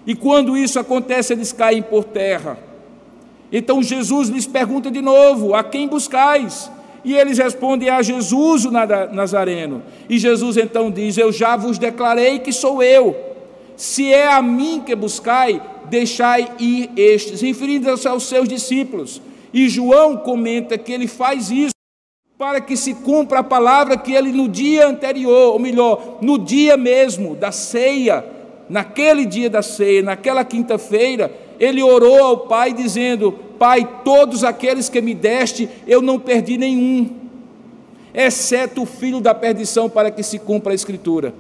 e quando isso acontece, eles caem por terra. Então Jesus lhes pergunta de novo: a quem buscais? E eles respondem: a Jesus o Nazareno. E Jesus então diz: eu já vos declarei que sou eu. Se é a mim que buscai, deixai ir estes, referindo-se aos seus discípulos. E João comenta que ele faz isso para que se cumpra a palavra que ele no dia anterior, ou melhor, no dia mesmo da ceia, naquele dia da ceia, naquela quinta-feira, ele orou ao Pai dizendo: Pai, todos aqueles que me deste, eu não perdi nenhum, exceto o filho da perdição, para que se cumpra a Escritura.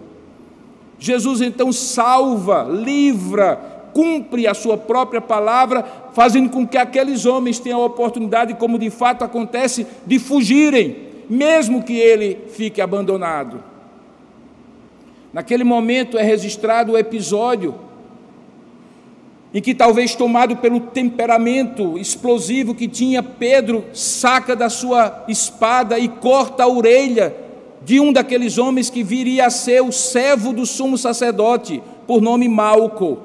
Jesus então salva, livra, cumpre a sua própria palavra, fazendo com que aqueles homens tenham a oportunidade, como de fato acontece, de fugirem, mesmo que ele fique abandonado. Naquele momento é registrado o episódio em que, talvez tomado pelo temperamento explosivo que tinha, Pedro saca da sua espada e corta a orelha de um daqueles homens que viria a ser o servo do sumo sacerdote, por nome Malco.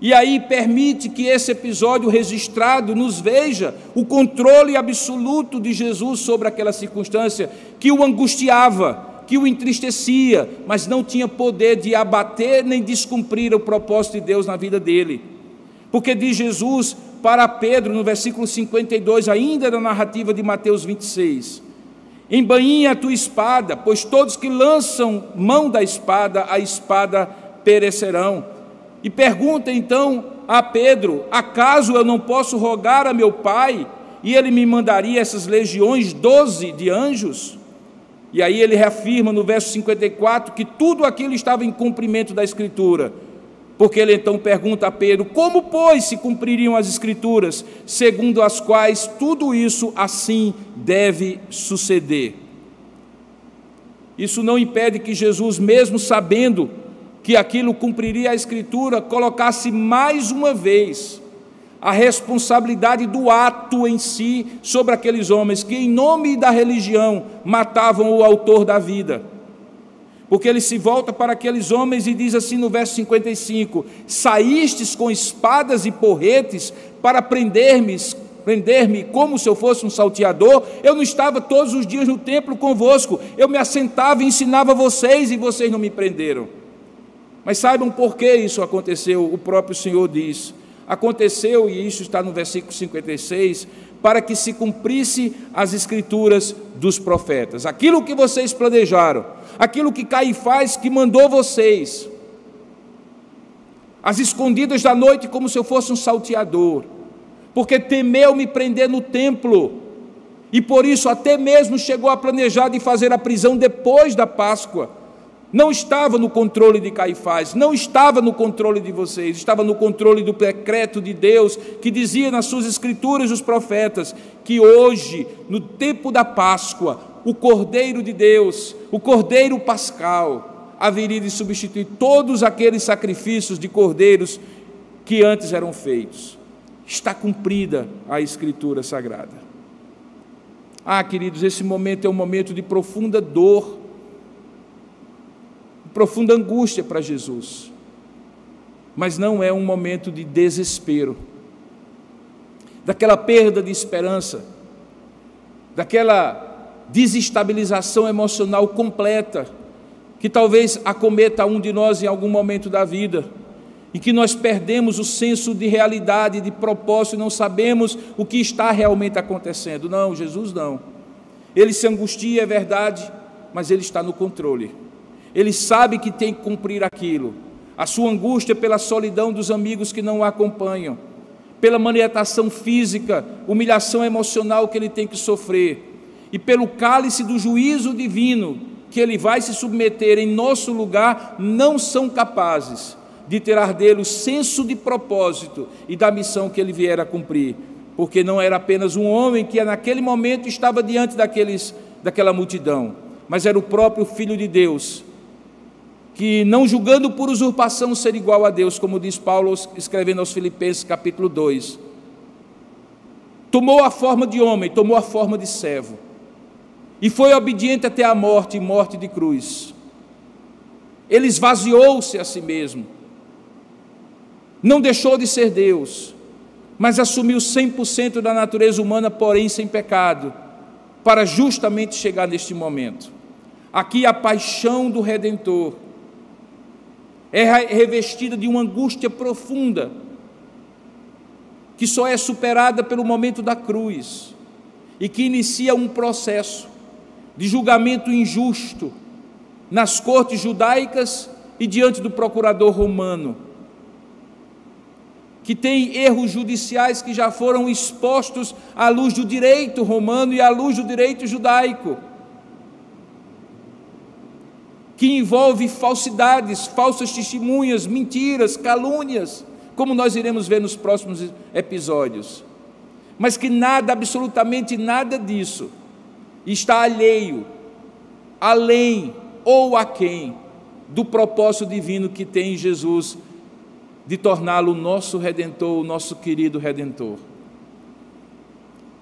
E aí permite que esse episódio registrado nos veja o controle absoluto de Jesus sobre aquela circunstância que o angustiava, que o entristecia, mas não tinha poder de abater nem descumprir o propósito de Deus na vida dele. Porque diz Jesus para Pedro, no versículo 52, ainda da narrativa de Mateus 26, embainha a tua espada, pois todos que lançam mão da espada, a espada perecerão. E pergunta então a Pedro, acaso eu não posso rogar a meu Pai, e ele me mandaria essas legiões, 12 de anjos? E aí ele reafirma no verso 54 que tudo aquilo estava em cumprimento da Escritura, porque ele então pergunta a Pedro, como pois se cumpririam as Escrituras, segundo as quais tudo isso assim deve suceder? Isso não impede que Jesus, mesmo sabendo que aquilo cumpriria a Escritura, colocasse mais uma vez a responsabilidade do ato em si sobre aqueles homens que, em nome da religião, matavam o autor da vida. Porque ele se volta para aqueles homens e diz assim no verso 55, saístes com espadas e porretes para prender-me como se eu fosse um salteador? Eu não estava todos os dias no templo convosco, eu me assentava e ensinava vocês e vocês não me prenderam. Mas saibam por que isso aconteceu, o próprio Senhor diz. Aconteceu, e isso está no versículo 56, para que se cumprisse as Escrituras dos profetas. Aquilo que vocês planejaram, aquilo que Caifás que mandou vocês, às escondidas da noite, como se eu fosse um salteador, porque temeu me prender no templo, e por isso até mesmo chegou a planejar de fazer a prisão depois da Páscoa. Não estava no controle de Caifás, não estava no controle de vocês, estava no controle do decreto de Deus, que dizia nas suas Escrituras os profetas, que hoje, no tempo da Páscoa, o Cordeiro de Deus, o Cordeiro Pascal, haveria de substituir todos aqueles sacrifícios de cordeiros que antes eram feitos. Está cumprida a Escritura Sagrada. Queridos, esse momento é um momento de profunda dor, profunda angústia para Jesus, mas não é um momento de desespero, daquela perda de esperança, daquela desestabilização emocional completa, que talvez acometa um de nós em algum momento da vida, e que nós perdemos o senso de realidade, de propósito, e não sabemos o que está realmente acontecendo. Não, Jesus não. Ele se angustia, é verdade, mas ele está no controle. Ele sabe que tem que cumprir aquilo. A sua angústia pela solidão dos amigos que não o acompanham, pela maniatação física, humilhação emocional que ele tem que sofrer, e pelo cálice do juízo divino que ele vai se submeter em nosso lugar, não são capazes de tirar dele o senso de propósito e da missão que ele vier a cumprir, porque não era apenas um homem que naquele momento estava diante daquela multidão, mas era o próprio Filho de Deus, que, não julgando por usurpação ser igual a Deus, como diz Paulo escrevendo aos Filipenses capítulo 2, tomou a forma de homem, tomou a forma de servo, e foi obediente até a morte, e morte de cruz. Ele esvaziou-se a si mesmo, não deixou de ser Deus, mas assumiu 100% da natureza humana, porém sem pecado, para justamente chegar neste momento. Aqui a paixão do Redentor é revestida de uma angústia profunda, que só é superada pelo momento da cruz, e que inicia um processo de julgamento injusto nas cortes judaicas e diante do procurador romano, que tem erros judiciais que já foram expostos à luz do direito romano e à luz do direito judaico, que envolve falsidades, falsas testemunhas, mentiras, calúnias, como nós iremos ver nos próximos episódios. Mas que nada, absolutamente nada disso, está alheio, além ou aquém do propósito divino que tem em Jesus de torná-lo o nosso Redentor, o nosso querido Redentor.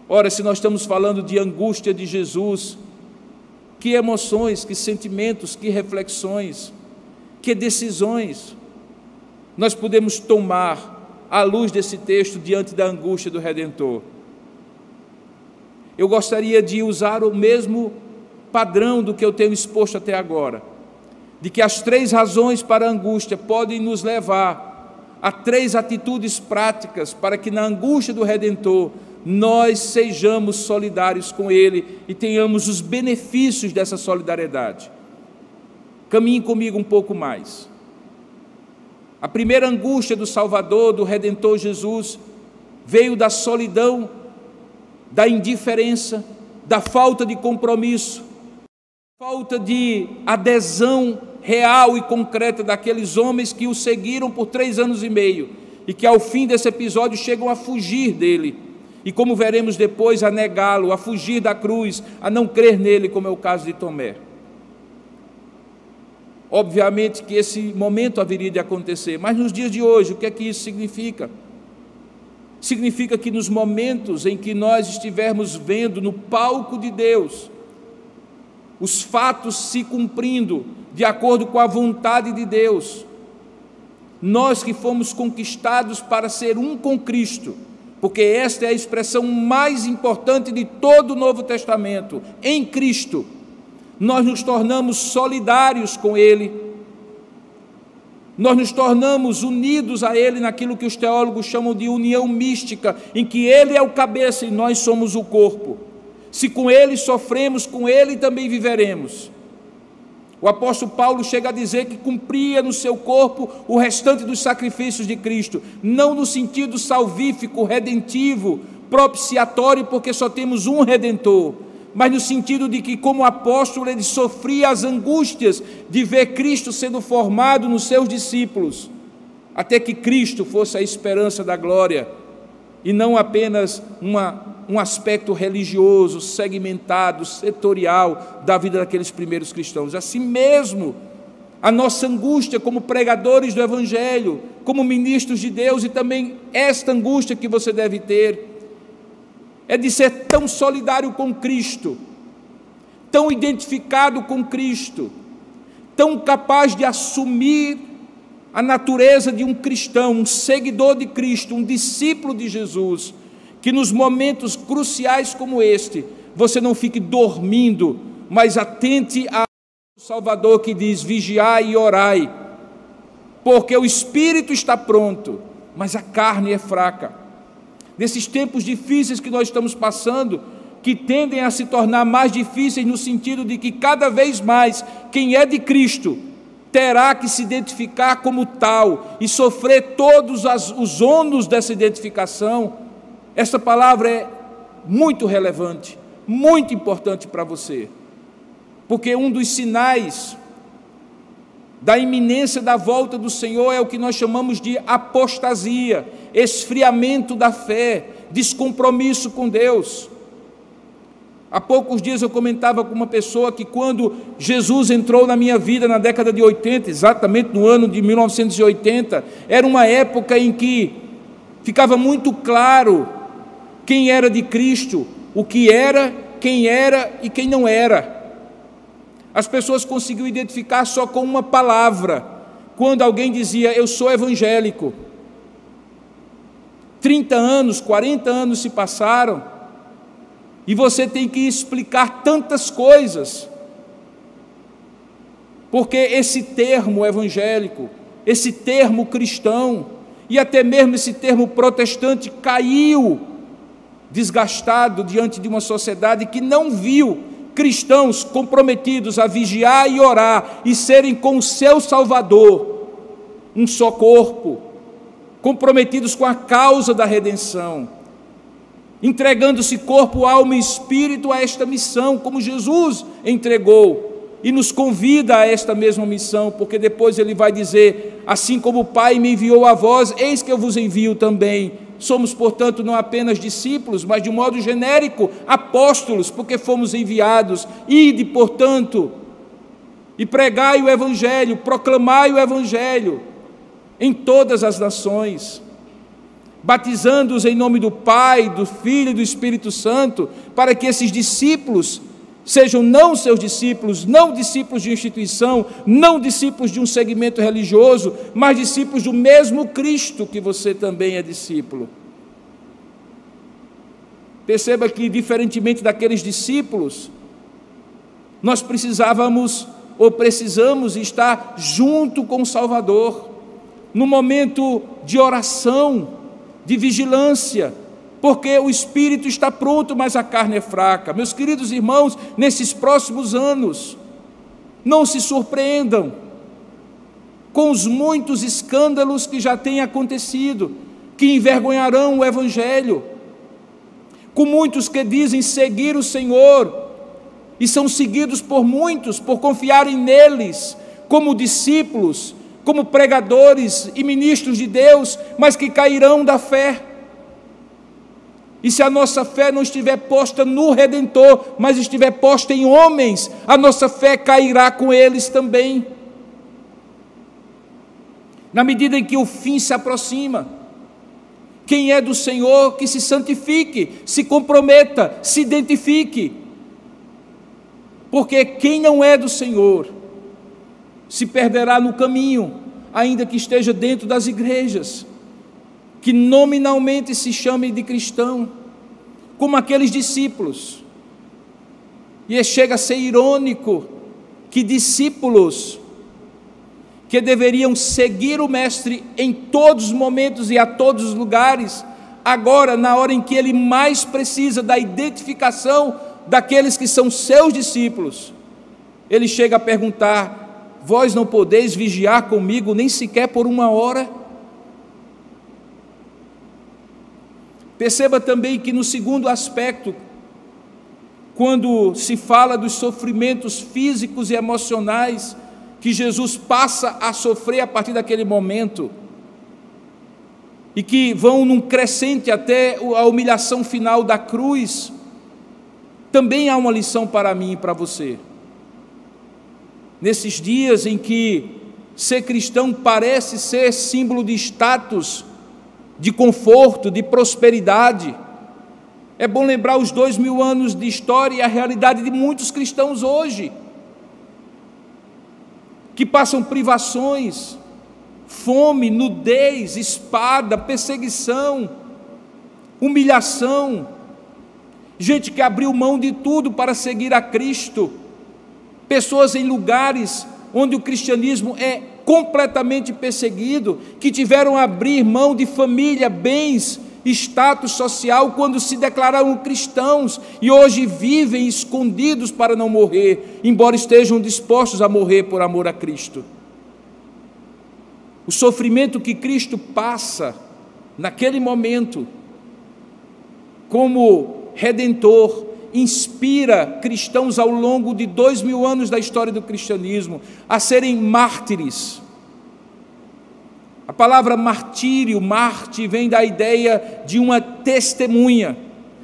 Ora, se nós estamos falando de angústia de Jesus, que emoções, que sentimentos, que reflexões, que decisões nós podemos tomar à luz desse texto diante da angústia do Redentor? Eu gostaria de usar o mesmo padrão do que eu tenho exposto até agora, de que as 3 razões para a angústia podem nos levar a 3 atitudes práticas para que na angústia do Redentor nós sejamos solidários com Ele e tenhamos os benefícios dessa solidariedade. Caminhe comigo um pouco mais. A primeira angústia do Salvador, do Redentor Jesus, veio da solidão, da indiferença, da falta de compromisso, falta de adesão real e concreta daqueles homens que o seguiram por 3 anos e meio e que ao fim desse episódio chegam a fugir dele e, como veremos depois, a negá-lo, a fugir da cruz, a não crer nele, como é o caso de Tomé. Obviamente que esse momento haveria de acontecer, mas nos dias de hoje, o que é que isso significa? Significa que nos momentos em que nós estivermos vendo no palco de Deus os fatos se cumprindo de acordo com a vontade de Deus, nós que fomos conquistados para ser um com Cristo, porque esta é a expressão mais importante de todo o Novo Testamento, em Cristo, nós nos tornamos solidários com Ele, nós nos tornamos unidos a Ele naquilo que os teólogos chamam de união mística, em que Ele é o cabeça e nós somos o corpo. Se com Ele sofremos, com Ele também viveremos. O apóstolo Paulo chega a dizer que cumpria no seu corpo o restante dos sacrifícios de Cristo, não no sentido salvífico, redentivo, propiciatório, porque só temos um Redentor, mas no sentido de que, como apóstolo, ele sofria as angústias de ver Cristo sendo formado nos seus discípulos, até que Cristo fosse a esperança da glória, e não apenas um aspecto religioso, segmentado, setorial da vida daqueles primeiros cristãos. Assim mesmo, a nossa angústia como pregadores do Evangelho, como ministros de Deus, e também esta angústia que você deve ter, é de ser tão solidário com Cristo, tão identificado com Cristo, tão capaz de assumir a natureza de um cristão, um seguidor de Cristo, um discípulo de Jesus, que nos momentos cruciais como este, você não fique dormindo, mas atente ao Salvador que diz: vigiai e orai, porque o espírito está pronto, mas a carne é fraca. Nesses tempos difíceis que nós estamos passando, que tendem a se tornar mais difíceis no sentido de que cada vez mais quem é de Cristo terá que se identificar como tal e sofrer todos os ônus dessa identificação. Essa palavra é muito relevante, muito importante para você, porque um dos sinais da iminência da volta do Senhor é o que nós chamamos de apostasia, esfriamento da fé, descompromisso com Deus. Há poucos dias eu comentava com uma pessoa que quando Jesus entrou na minha vida na década de 80, exatamente no ano de 1980, era uma época em que ficava muito claro quem era de Cristo, o que era, quem era e quem não era. As pessoas conseguiam identificar só com uma palavra, quando alguém dizia: eu sou evangélico. 30 anos, 40 anos se passaram, e você tem que explicar tantas coisas, porque esse termo evangélico, esse termo cristão, e até mesmo esse termo protestante caiu desgastado diante de uma sociedade que não viu cristãos comprometidos a vigiar e orar e serem com o seu Salvador, um só corpo, comprometidos com a causa da redenção, entregando-se corpo, alma e espírito a esta missão, como Jesus entregou, e nos convida a esta mesma missão, porque depois ele vai dizer: assim como o Pai me enviou a vós, eis que eu vos envio também. Somos, portanto, não apenas discípulos, mas de um modo genérico, apóstolos, porque fomos enviados. Ide, portanto, e pregai o Evangelho, proclamai o Evangelho em todas as nações, batizando-os em nome do Pai, do Filho e do Espírito Santo, para que esses discípulos sejam não seus discípulos, não discípulos de instituição, não discípulos de um segmento religioso, mas discípulos do mesmo Cristo, que você também é discípulo. Perceba que, diferentemente daqueles discípulos, nós precisamos estar junto com o Salvador, no momento de oração, de vigilância, porque o espírito está pronto, mas a carne é fraca. Meus queridos irmãos, nesses próximos anos, não se surpreendam com os muitos escândalos que já têm acontecido, que envergonharão o Evangelho, com muitos que dizem seguir o Senhor, e são seguidos por muitos, por confiarem neles, como discípulos, como pregadores e ministros de Deus, mas que cairão da fé. E se a nossa fé não estiver posta no Redentor, mas estiver posta em homens, a nossa fé cairá com eles também. Na medida em que o fim se aproxima, quem é do Senhor, que se santifique, se comprometa, se identifique. Porque quem não é do Senhor se perderá no caminho, ainda que esteja dentro das igrejas, que nominalmente se chamem de cristão, como aqueles discípulos. E chega a ser irônico que discípulos que deveriam seguir o Mestre em todos os momentos e a todos os lugares, agora, na hora em que ele mais precisa da identificação daqueles que são seus discípulos, ele chega a perguntar: vós não podeis vigiar comigo nem sequer por 1 hora? Perceba também que no segundo aspecto, quando se fala dos sofrimentos físicos e emocionais que Jesus passa a sofrer a partir daquele momento, e que vão num crescente até a humilhação final da cruz, também há uma lição para mim e para você. Nesses dias em que ser cristão parece ser símbolo de status, de conforto, de prosperidade, é bom lembrar os 2000 anos de história e a realidade de muitos cristãos hoje, que passam privações, fome, nudez, espada, perseguição, humilhação, gente que abriu mão de tudo para seguir a Cristo, pessoas em lugares onde o cristianismo é completamente perseguido, que tiveram a abrir mão de família, bens, status social, quando se declararam cristãos, e hoje vivem escondidos para não morrer, embora estejam dispostos a morrer por amor a Cristo. O sofrimento que Cristo passa naquele momento, como Redentor, inspira cristãos ao longo de 2000 anos da história do cristianismo a serem mártires. A palavra martírio, mártir, vem da ideia de uma testemunha.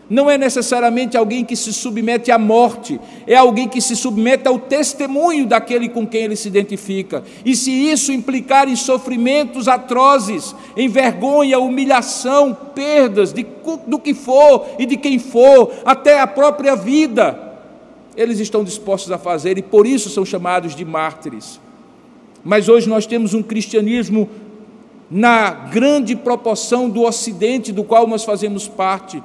Não é necessariamente alguém que se submete à morte, é alguém que se submete ao testemunho daquele com quem ele se identifica. E se isso implicar em sofrimentos atrozes, em vergonha, humilhação, perdas, do que for e de quem for, até a própria vida, eles estão dispostos a fazer, e por isso são chamados de mártires. Mas hoje nós temos um cristianismo na grande proporção do Ocidente, do qual nós fazemos parte,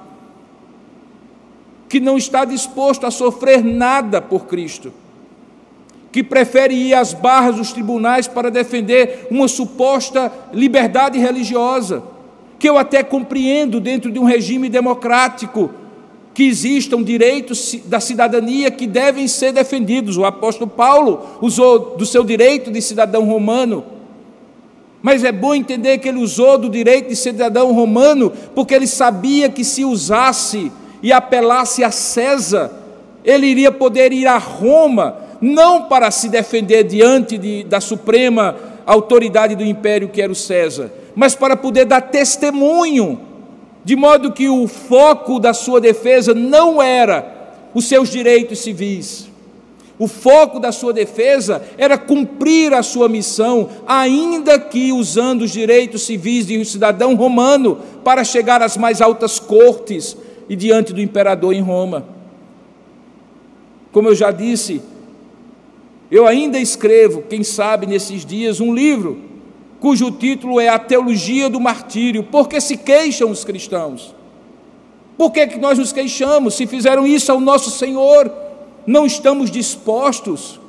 que não está disposto a sofrer nada por Cristo, que prefere ir às barras dos tribunais para defender uma suposta liberdade religiosa, que eu até compreendo dentro de um regime democrático, que existam direitos da cidadania que devem ser defendidos. O apóstolo Paulo usou do seu direito de cidadão romano, mas é bom entender que ele usou do direito de cidadão romano porque ele sabia que se usasse e apelasse a César, ele iria poder ir a Roma não para se defender diante da suprema autoridade do império que era o César, mas para poder dar testemunho, de modo que o foco da sua defesa não era os seus direitos civis. O foco da sua defesa era cumprir a sua missão, ainda que usando os direitos civis de um cidadão romano para chegar às mais altas cortes e diante do imperador em Roma. Como eu já disse, eu ainda escrevo, quem sabe nesses dias, um livro cujo título é A Teologia do Martírio. Por que se queixam os cristãos? Por que nós nos queixamos? Se fizeram isso ao nosso Senhor, não estamos dispostos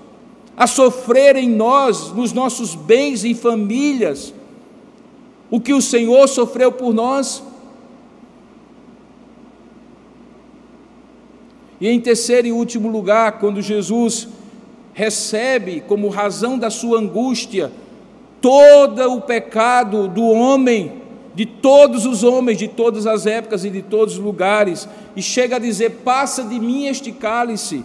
a sofrer em nós, nos nossos bens e famílias, o que o Senhor sofreu por nós? E em terceiro e último lugar, quando Jesus recebe como razão da sua angústia todo o pecado do homem, de todos os homens, de todas as épocas e de todos os lugares, e chega a dizer: passa de mim este cálice.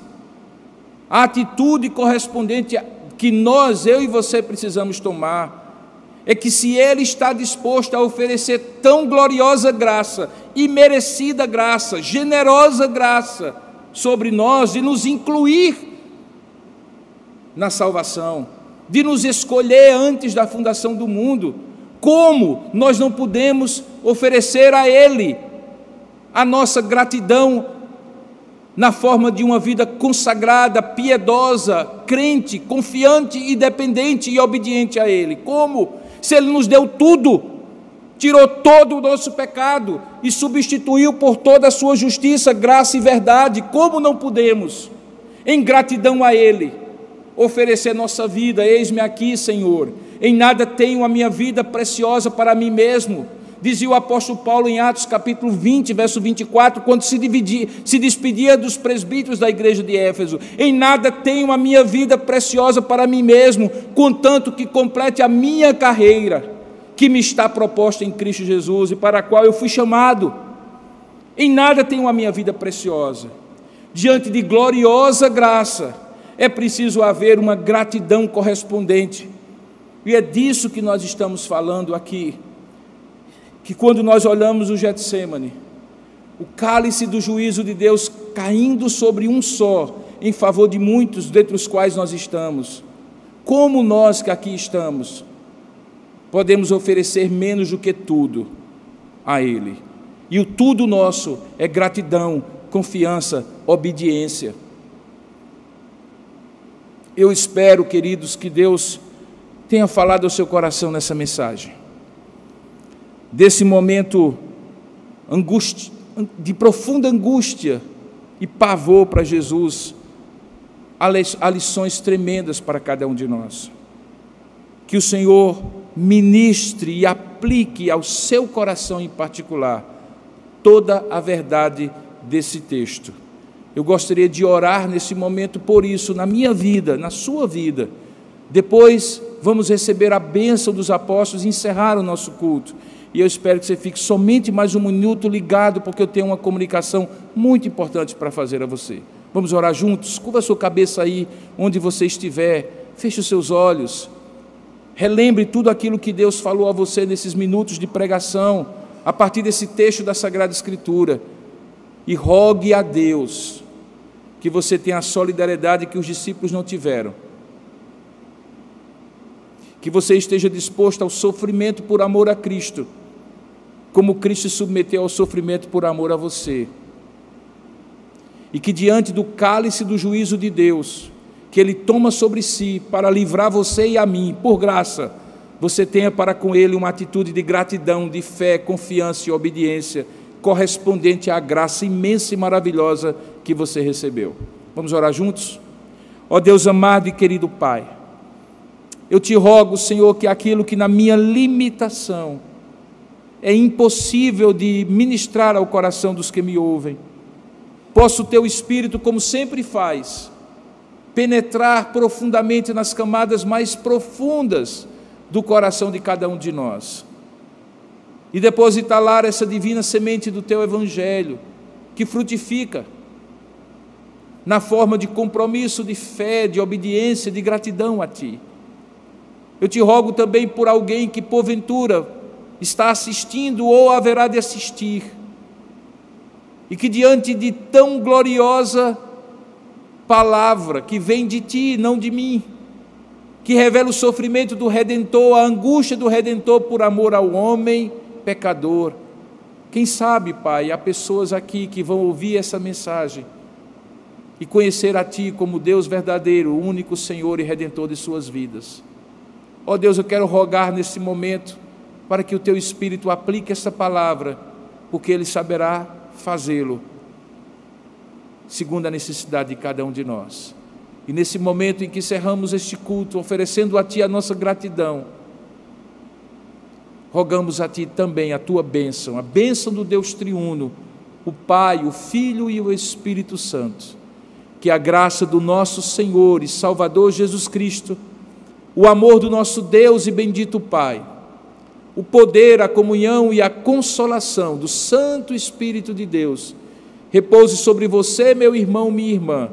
A atitude correspondente que nós, eu e você, precisamos tomar é que, se Ele está disposto a oferecer tão gloriosa graça, imerecida graça, generosa graça sobre nós, de nos incluir na salvação, de nos escolher antes da fundação do mundo, como nós não podemos oferecer a Ele a nossa gratidão na forma de uma vida consagrada, piedosa, crente, confiante e dependente e obediente a Ele? Como? Se Ele nos deu tudo, tirou todo o nosso pecado e substituiu por toda a sua justiça, graça e verdade, como não podemos, em gratidão a Ele, oferecer nossa vida? Eis-me aqui, Senhor, em nada tenho a minha vida preciosa para mim mesmo, dizia o apóstolo Paulo em Atos capítulo 20, verso 24, quando se despedia dos presbíteros da igreja de Éfeso: em nada tenho a minha vida preciosa para mim mesmo, contanto que complete a minha carreira, que me está proposta em Cristo Jesus e para a qual eu fui chamado. Em nada tenho a minha vida preciosa. Diante de gloriosa graça, é preciso haver uma gratidão correspondente, e é disso que nós estamos falando aqui. Que quando nós olhamos o Getsêmani, o cálice do juízo de Deus caindo sobre um só, em favor de muitos, dentre os quais nós estamos, como nós que aqui estamos, podemos oferecer menos do que tudo a Ele? E o tudo nosso é gratidão, confiança, obediência. Eu espero, queridos, que Deus tenha falado ao seu coração nessa mensagem, desse momento de profunda angústia e pavor para Jesus, há lições tremendas para cada um de nós. Que o Senhor ministre e aplique ao seu coração em particular toda a verdade desse texto. Eu gostaria de orar nesse momento por isso, na minha vida, na sua vida. Depois vamos receber a bênção dos apóstolos e encerrar o nosso culto. E eu espero que você fique somente mais um minuto ligado, porque eu tenho uma comunicação muito importante para fazer a você. Vamos orar juntos? Curva a sua cabeça aí, onde você estiver, feche os seus olhos, relembre tudo aquilo que Deus falou a você nesses minutos de pregação, a partir desse texto da Sagrada Escritura, e rogue a Deus que você tenha a solidariedade que os discípulos não tiveram, que você esteja disposto ao sofrimento por amor a Cristo, como Cristo se submeteu ao sofrimento por amor a você, e que diante do cálice do juízo de Deus, que Ele toma sobre si para livrar você e a mim, por graça, você tenha para com Ele uma atitude de gratidão, de fé, confiança e obediência, correspondente à graça imensa e maravilhosa que você recebeu. Vamos orar juntos? Ó Deus amado e querido Pai, eu te rogo, Senhor, que aquilo que na minha limitação é impossível de ministrar ao coração dos que me ouvem, possa o Teu Espírito, como sempre faz, penetrar profundamente nas camadas mais profundas do coração de cada um de nós, e depositar lá essa divina semente do Teu Evangelho, que frutifica na forma de compromisso, de fé, de obediência, de gratidão a Ti. Eu te rogo também por alguém que porventura está assistindo ou haverá de assistir, e que diante de tão gloriosa palavra que vem de Ti, não de mim, que revela o sofrimento do Redentor, a angústia do Redentor por amor ao homem pecador. Quem sabe, Pai, há pessoas aqui que vão ouvir essa mensagem e conhecer a Ti como Deus verdadeiro, o único Senhor e Redentor de suas vidas. Ó Deus, eu quero rogar nesse momento para que o Teu Espírito aplique essa palavra, porque Ele saberá fazê-lo segundo a necessidade de cada um de nós. E nesse momento em que encerramos este culto, oferecendo a Ti a nossa gratidão, rogamos a Ti também a Tua bênção, a bênção do Deus triuno, o Pai, o Filho e o Espírito Santo. Que a graça do nosso Senhor e Salvador Jesus Cristo, o amor do nosso Deus e bendito Pai, o poder, a comunhão e a consolação do Santo Espírito de Deus, repouse sobre você, meu irmão, minha irmã,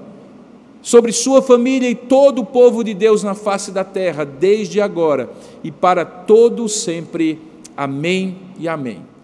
sobre sua família e todo o povo de Deus na face da terra, desde agora e para todo sempre. Amém e amém.